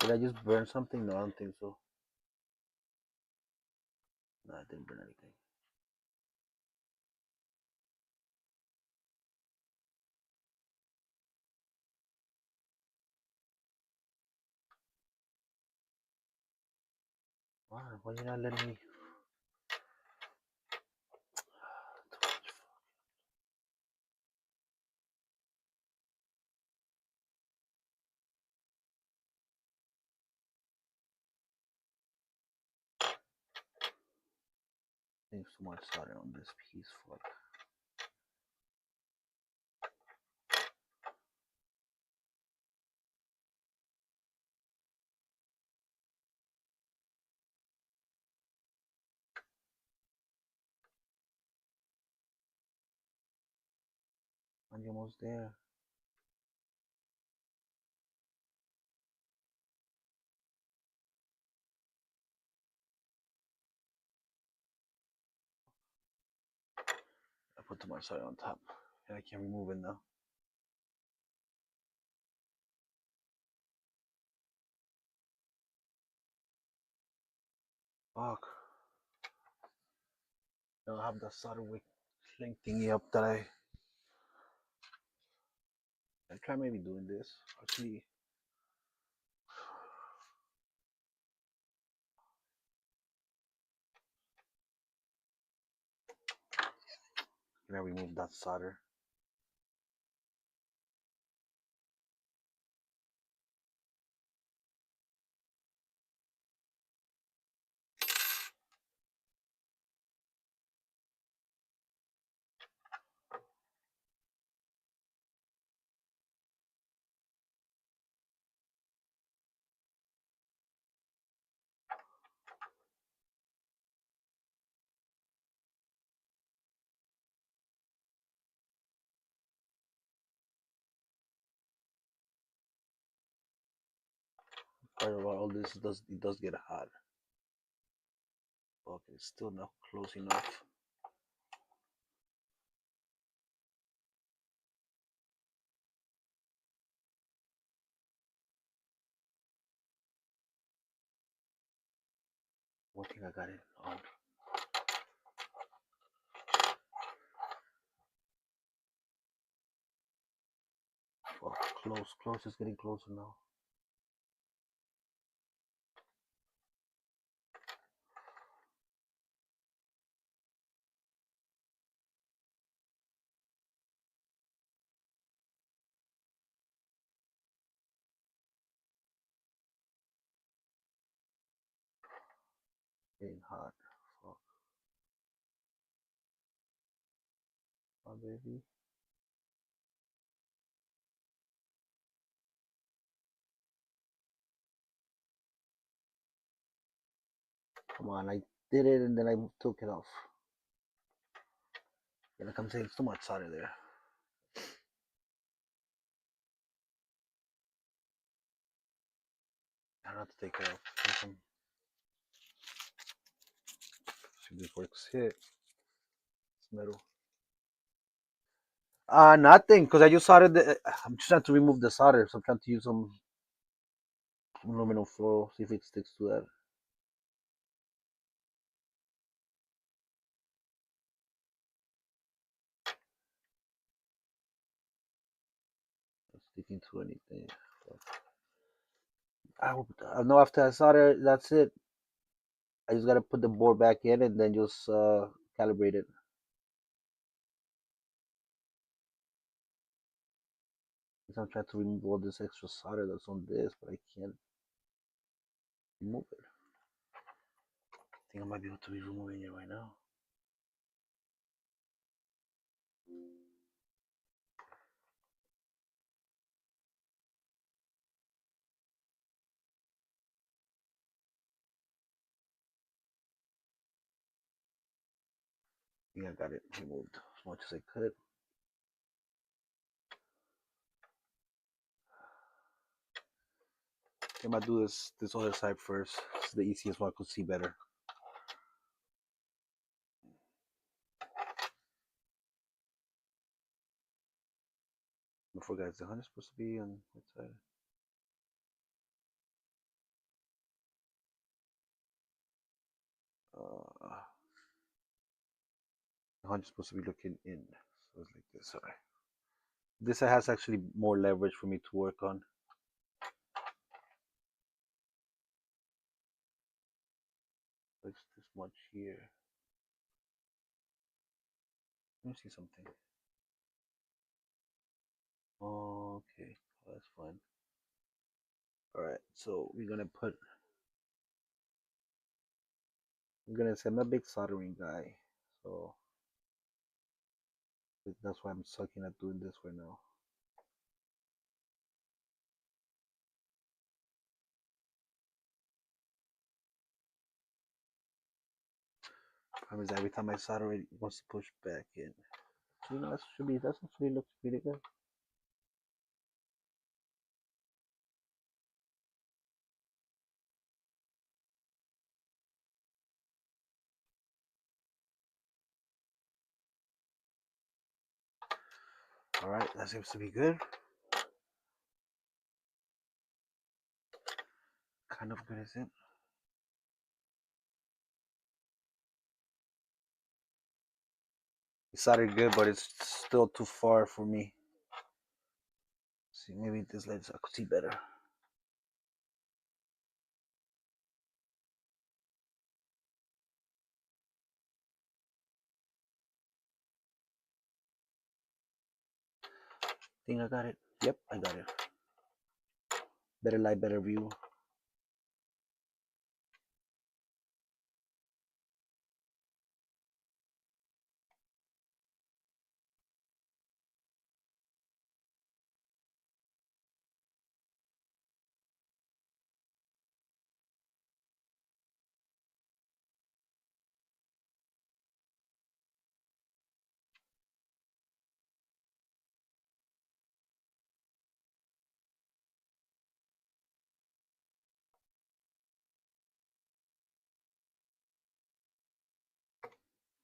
Did I just burn something? No, I don't think so. No, I didn't burn anything. Wow, why you not letting me? There's so much solder on this piece. Fuck. I'm almost there. I put too much solder on top, and I can't remove it now. Fuck. Now I have the solder wick link thingy up that I try maybe doing this. Actually, can I remove that solder? Sorry about all this. It does get hot. Okay, it's still not close enough. One thing I got it on. Well, close. It's getting closer now. Getting hot. Fuck. My baby. Come on, I did it and then I took it off. And like I'm saying, it's too much solder there. I don't have to take it off. See if this works here. It's metal. Nothing, because I just soldered the. I'm just trying to remove the solder, so I'm trying to use some aluminum foil, see if it sticks to that. Not sticking to anything. I know after I solder, that's it. I just gotta put the board back in and then just calibrate it. I'm trying to remove all this extra solder that's on this, but I can't remove it. I think I might be able to be removing it right now. I think I got it removed as much as I could. I might do this other side first. It's the easiest one I could see better. I forgot, the honey supposed to be on what side? The honey's supposed to be looking in, so it's like this. Sorry. This has actually more leverage for me to work on. It's this much here. Let me see something. Okay, oh, that's fine. All right, so we're gonna put. I'm gonna say I'm a big soldering guy, so that's why I'm sucking at doing this right now. Problem is every time I solder it wants to push back in. So, you know, that actually looks pretty good. All right, that seems to be good. Kind of good, is it? It soldered good, but it's still too far for me. See, maybe this lights I could see better. Think I got it. Yep, I got it. Better light, better view.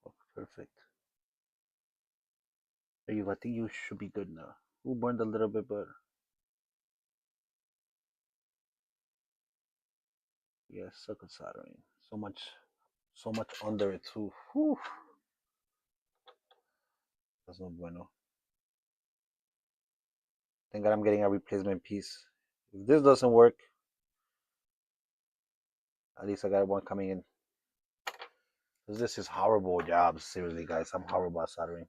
Oh, perfect. There you go. I think you should be good now. Ooh, burned a little bit, but yeah, suck at soldering. So much under it too. Whew. That's no bueno. Thank God I'm getting a replacement piece. If this doesn't work, at least I got one coming in. Because this is horrible job. Seriously, guys, I'm horrible at soldering.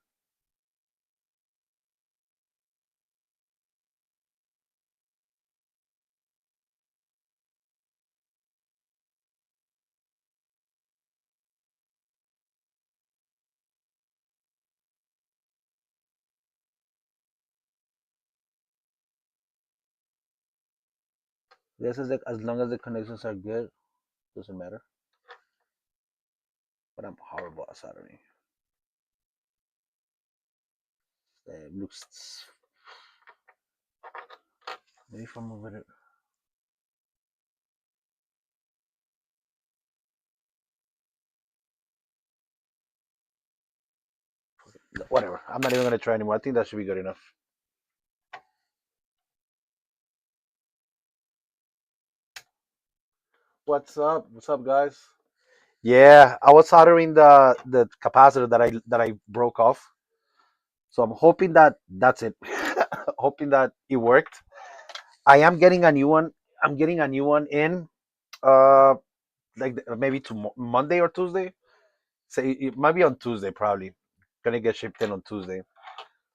This is like as long as the connections are good, doesn't matter. But I'm horrible at soldering. looks. Maybe if I move it. Whatever. I'm not even gonna try anymore. I think that should be good enough. What's up? What's up, guys? Yeah, I was soldering the capacitor that I broke off. So I'm hoping that that's it. Hoping that it worked. I am getting a new one. I'm getting a new one in uh like maybe to Monday or Tuesday. Say it might be on Tuesday probably. Gonna get shipped in on Tuesday.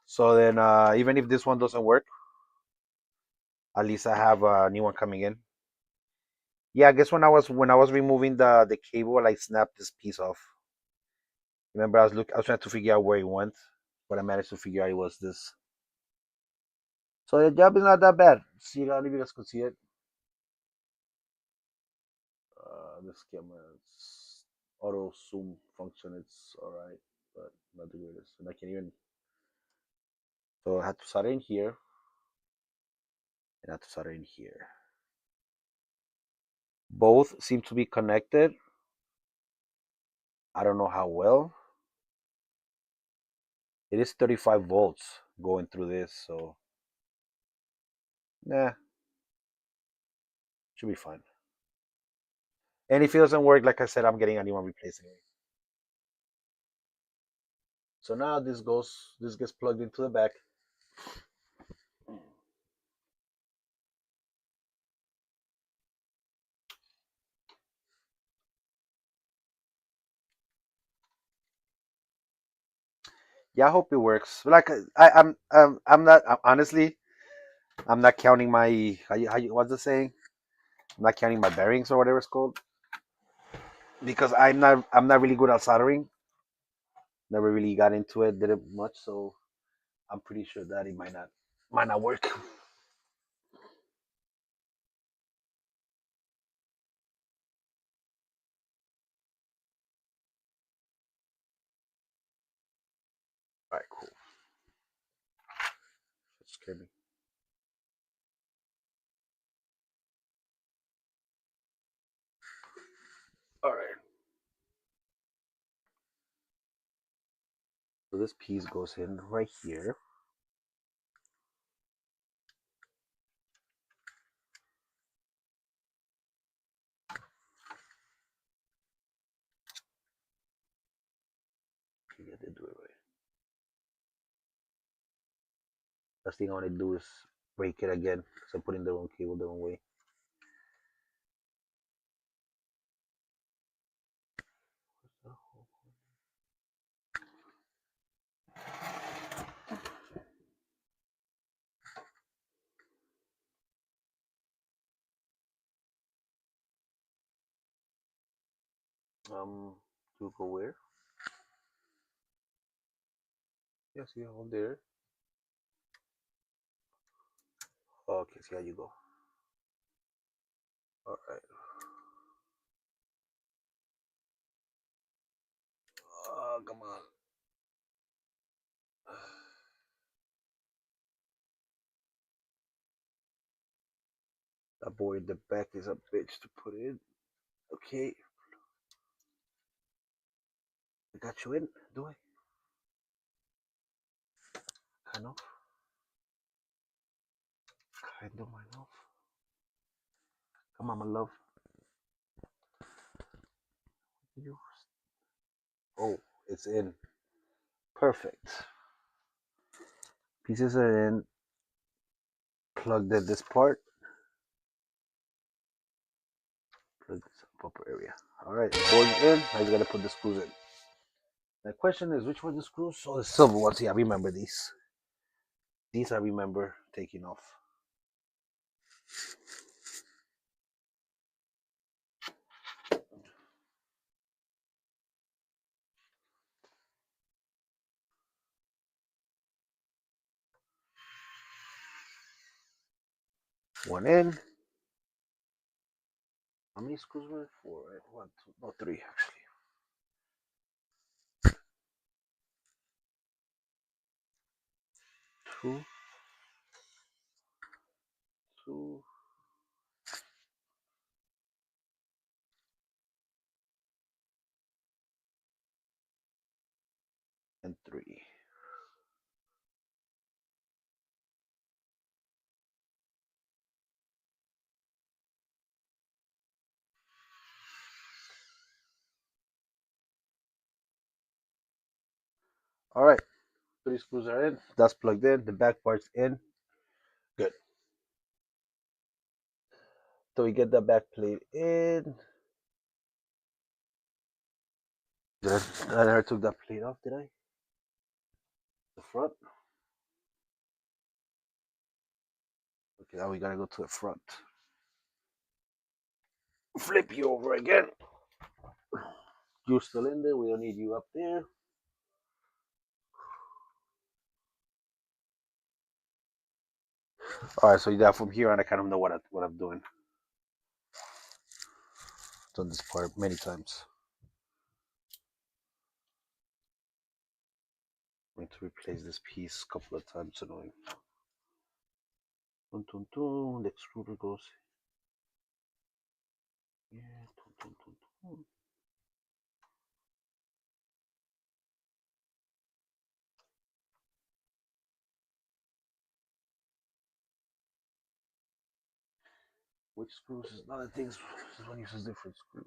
So then even if this one doesn't work, at least I have a new one coming in. Yeah, I guess when I was removing the cable, I snapped this piece off. Remember, I was trying to figure out where it went, but I managed to figure out it was this. So the job is not that bad. See, I don't know if you guys could see it. This camera's auto zoom function. It's all right, but not the greatest. And I can even. So I had to solder in here, and I had to solder in here. Both seem to be connected. I don't know how well. It is 35 volts going through this, so nah, should be fine. And if it doesn't work, like I said, I'm getting a new one replacing it. So now this gets plugged into the back. Yeah, I hope it works. Like I'm not honestly, I'm not counting my what's the saying? I'm not counting my bearings or whatever it's called because I'm not really good at soldering. Never really got into it, did it much, so I'm pretty sure that it might not work. All right, cool. That scared me. All right. So this piece goes in right here. Yeah, they do it right. Last thing I want to do is break it again because I'm putting the wrong cable the wrong way. To go where? Yes, you hold there. Okay, see how you go. All right. Oh, come on. That boy in the back is a bitch to put in. Okay, I got you in. Do I? Kind of. Kind of, my love. Come on, my love. You. Oh, it's in. Perfect. Pieces are in. Plugged in this part. Plug this upper area. All right, board's in. Now you gotta put the screws in. The question is, which one the screws? Oh, the silver ones. Yeah, I remember these. These I remember taking off. One in. How many screws were it? Four, right? One, two, no, three actually. two, two, and three. All right, three screws are in. That's plugged in. The back part's in. Good. So we get the back plate in. I never took that plate off, did I? The front. Okay, now we gotta go to the front. Flip you over again. You're still in there. We don't need you up there. All right, so you got from here on. I kind of know what I'm doing. Done this part many times. I'm going to replace this piece a couple of times. Annoying. Dun, dun, dun. The extruder goes here. Dun, dun, dun, dun. Which screws is another thing. This one uses different screws.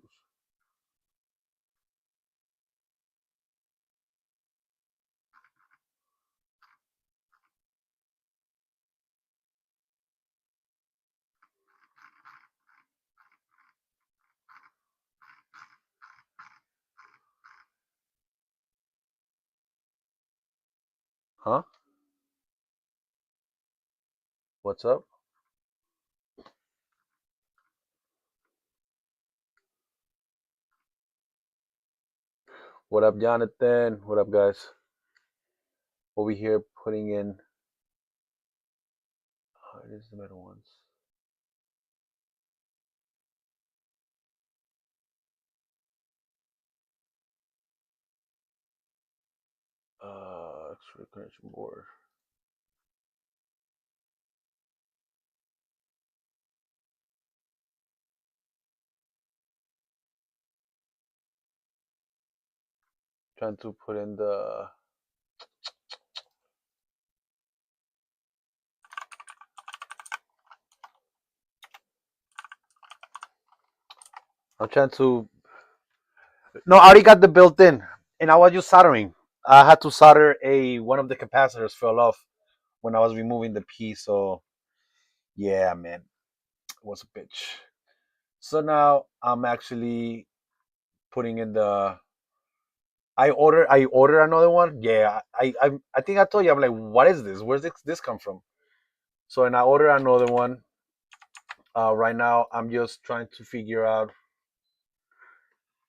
Huh? What's up? What up, Jonathan? What up, guys? Over here putting in. Oh, it is the middle ones. Extra connection board. Trying to put in the. I'm trying to. No, I already got the built in, and I was just soldering. I had to solder one of the capacitors fell off when I was removing the piece. So yeah, man, it was a bitch. So now I'm actually putting in the. I ordered another one. Yeah, I think I told you. I'm like, what is this? Where's this come from? So and I ordered another one. Right now I'm just trying to figure out.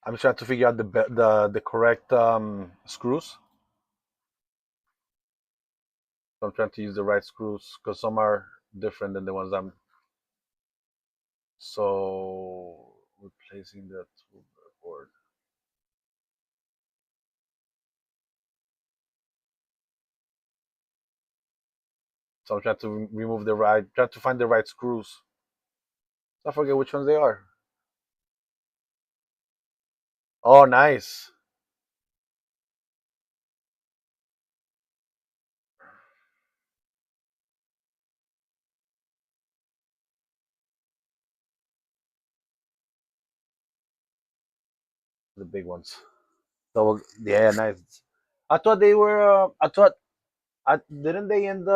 I'm trying to figure out the correct screws. So I'm trying to use the right screws because some are different than the ones I'm. So replacing that board. So I'm trying to remove trying to find the right screws. So I forget which ones they are. Oh, nice. The big ones. So yeah, nice. I thought they were. I thought. Didn't they end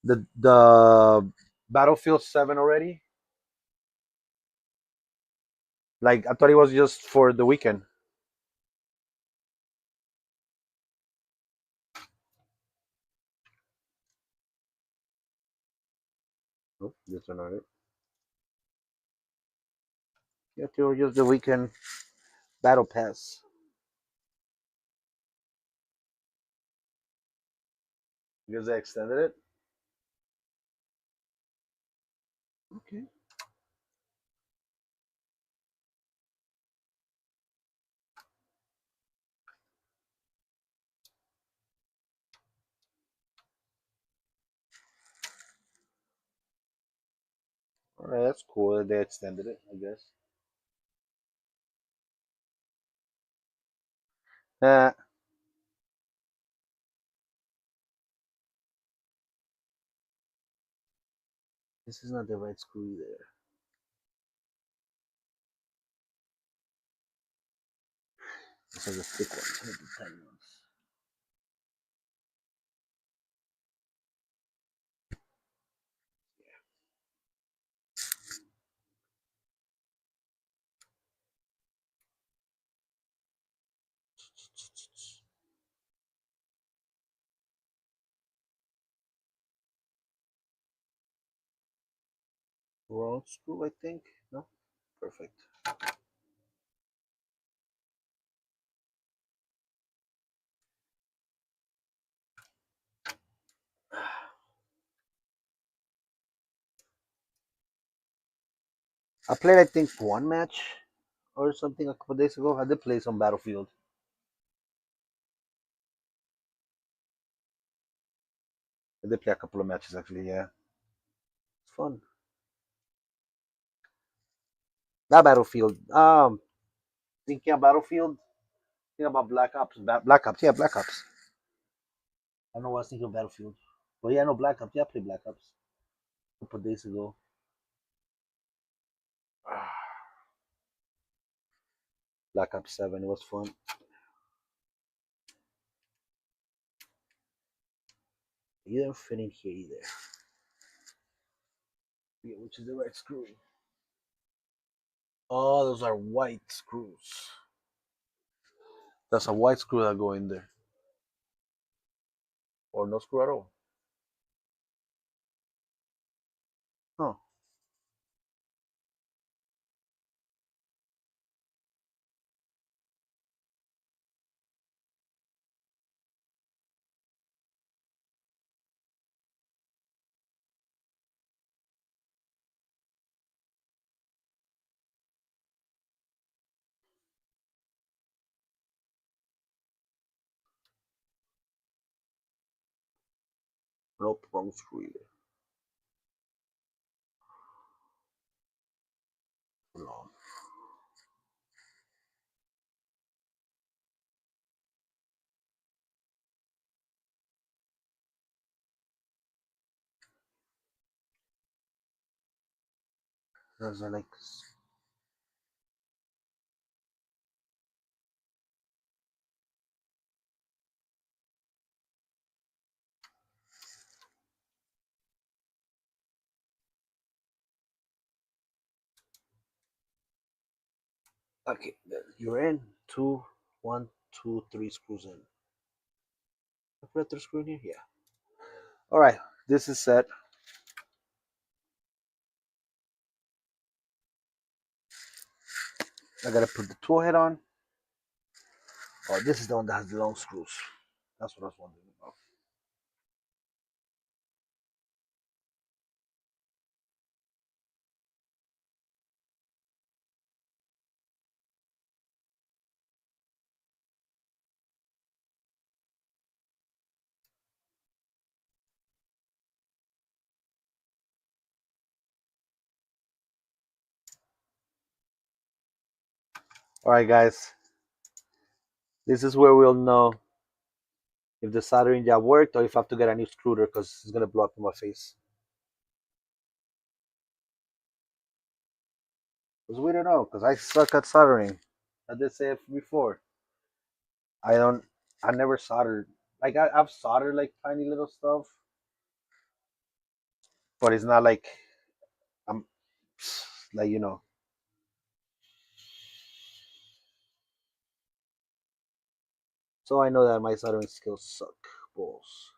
the Battlefield 7 already? Like I thought it was just for the weekend. Nope, this one not it. Yeah, it was just the weekend battle pass. Because they extended it. Okay. that's cool that they extended it, I guess. Uh, this is not the right screw either. These are the thick ones, not the tiny ones. Wrong screw, I think. No, perfect. I played, I think, one match or something a couple days ago. I did play some Battlefield. I did play a couple of matches actually. Yeah, it's fun. Not Battlefield. Thinking of Battlefield. Thinking about Black Ops. Black Ops. Yeah, Black Ops. I don't know why I was thinking of Battlefield. But yeah, no Black Ops. Yeah, I played Black Ops a couple of days ago. Black Ops 7. It was fun. You didn't fit in here either. Yeah, which is the right screw. Oh, those are white screws. That's a white screw that go in there. Or no screw at all. Huh. Nope, wrong screw either. No. Those are like. Okay, you're in. Two, one, two, three screws in. I put a third screw in here? Yeah. Alright, this is set. I gotta put the tool head on. Oh, this is the one that has the long screws. That's what I was wondering about. Alright, guys. This is where we'll know if the soldering job worked or if I have to get a new screwdriver because it's gonna blow up in my face. Because we don't know, because I suck at soldering. I did say it before. I don't, I never soldered. Like, I've soldered like tiny little stuff, but it's not like I'm, like, you know. So I know that my soldering skills suck balls.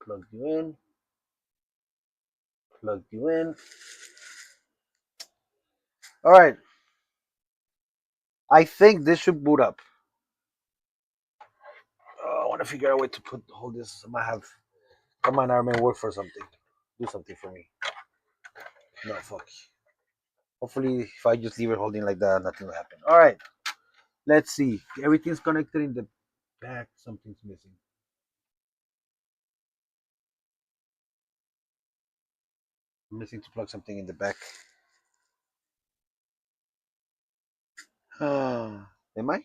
Plug you in. Plug you in. All right. I think this should boot up. I want to figure out a way to hold this. I might not may work for something. Do something for me. No, fuck. Hopefully, if I just leave it holding like that, nothing will happen. All right. Let's see. Everything's connected in the back. Something's missing. I'm missing to plug something in the back. Am I?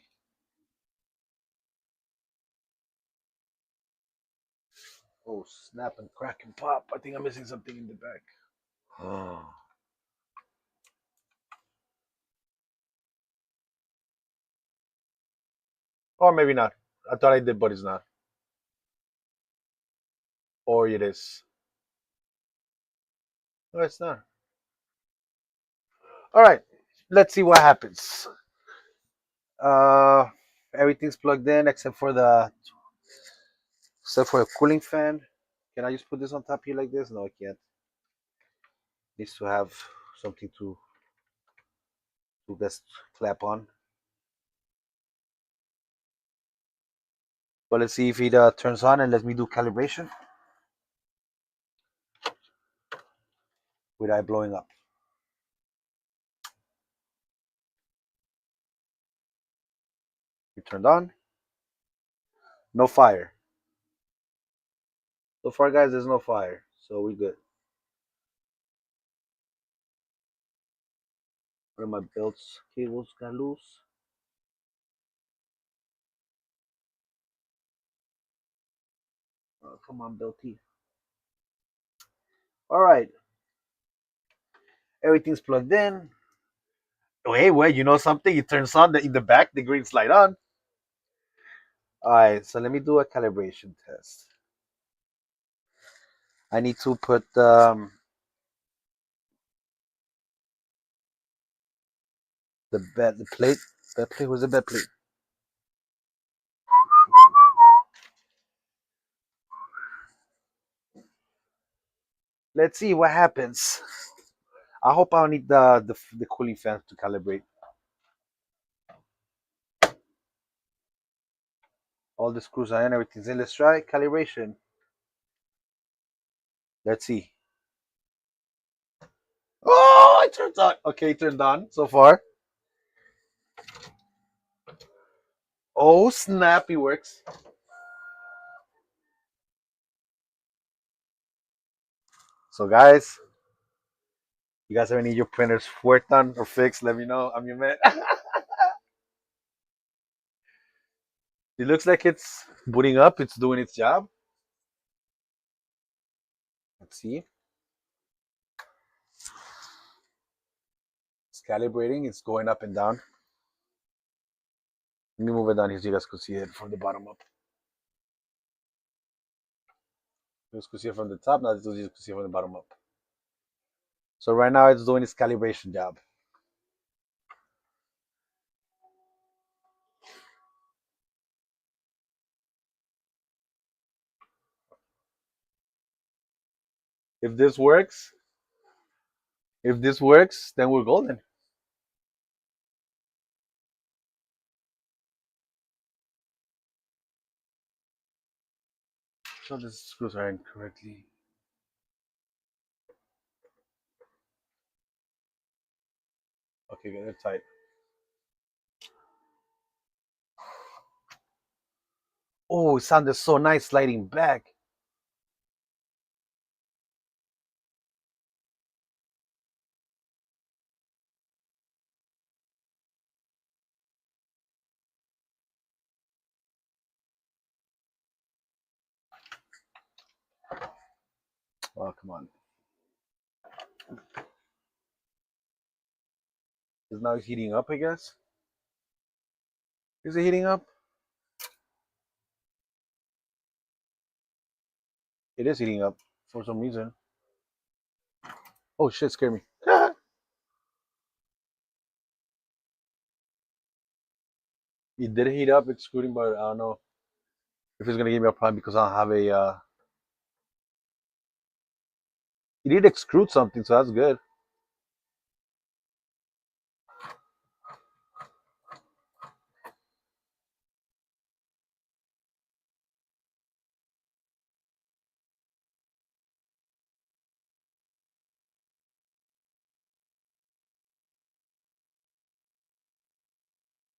Oh, snap and crack and pop. I think I'm missing something in the back. Oh. Or maybe not. I thought I did, but it's not. Or it is. No, it's not. All right. Let's see what happens. Uh, Everything's plugged in except for the cooling fan. Can I just put this on top here like this? No, I can't. Needs to have something to just clap on. But let's see if it turns on and let me do calibration without blowing up. It turned on. No fire. So far, guys, there's no fire. So we're good. One of my belts cables got loose. Oh, come on, belty. All right. Everything's plugged in. Oh, hey, wait, you know something? It turns on in the back, the green light on. All right, so let me do a calibration test. I need to put the plate. Bed plate? Where's the bed plate? Let's see what happens. I hope I don't need the cooling fan to calibrate. All the screws are in, everything's in. Let's try calibration. Let's see. Oh, it turned on. Okay, it turned on so far. Oh, snap, it works. So, guys, you guys ever need your printers worked on or fixed? Let me know. I'm your man. It looks like it's booting up. It's doing its job. Let's see. It's calibrating. It's going up and down. Let me move it down here so you guys can see it from the bottom up. You guys can see it from the top. Now you can see it from the bottom up. So right now it's doing its calibration job. If this works, then we're golden. So the screws are incorrectly. Okay, good. They're tight. Oh, it sounded so nice sliding back. Oh, come on. Because now it's heating up, I guess. Is it heating up? It is heating up for some reason. Oh shit, scared me. It did heat up, it's scooting, but I don't know if it's gonna give me a problem because I don't have a it did extrude something, so that's good.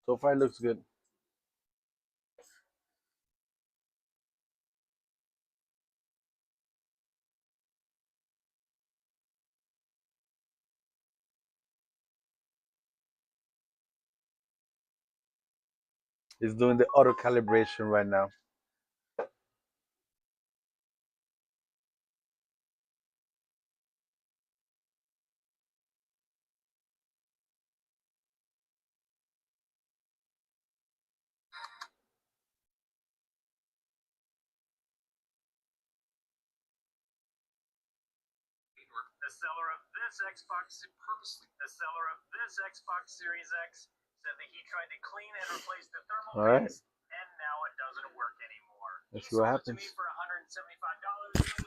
So far it looks good. It's doing the auto calibration right now. The seller of this Xbox Series X said that he tried to clean and replace the thermal paste, and now it doesn't work anymore. Let's see what happens. He sold it to me for $175.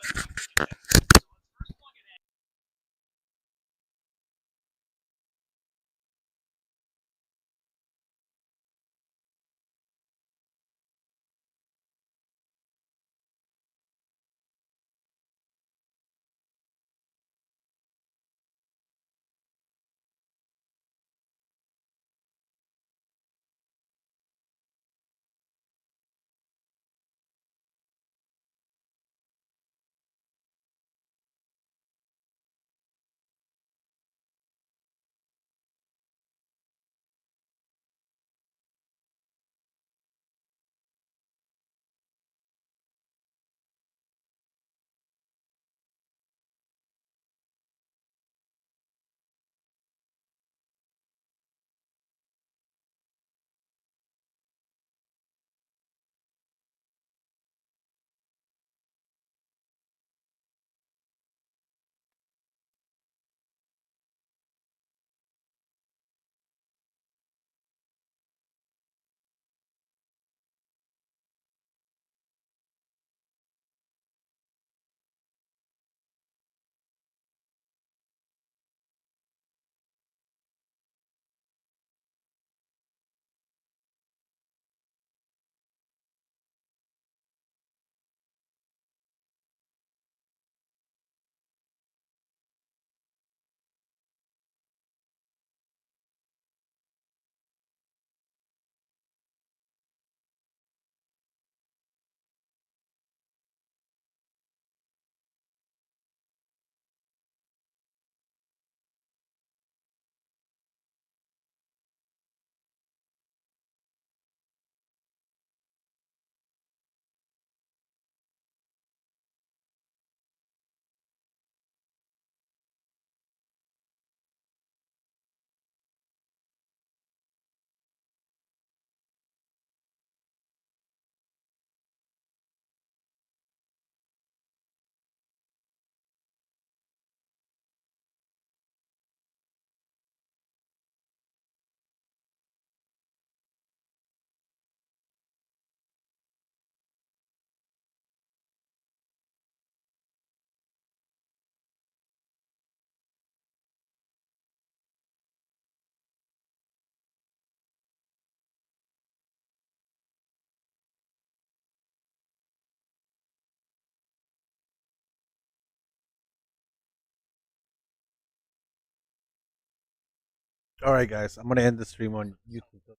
All right, guys, I'm gonna end the stream on YouTube.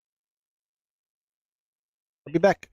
I'll be back.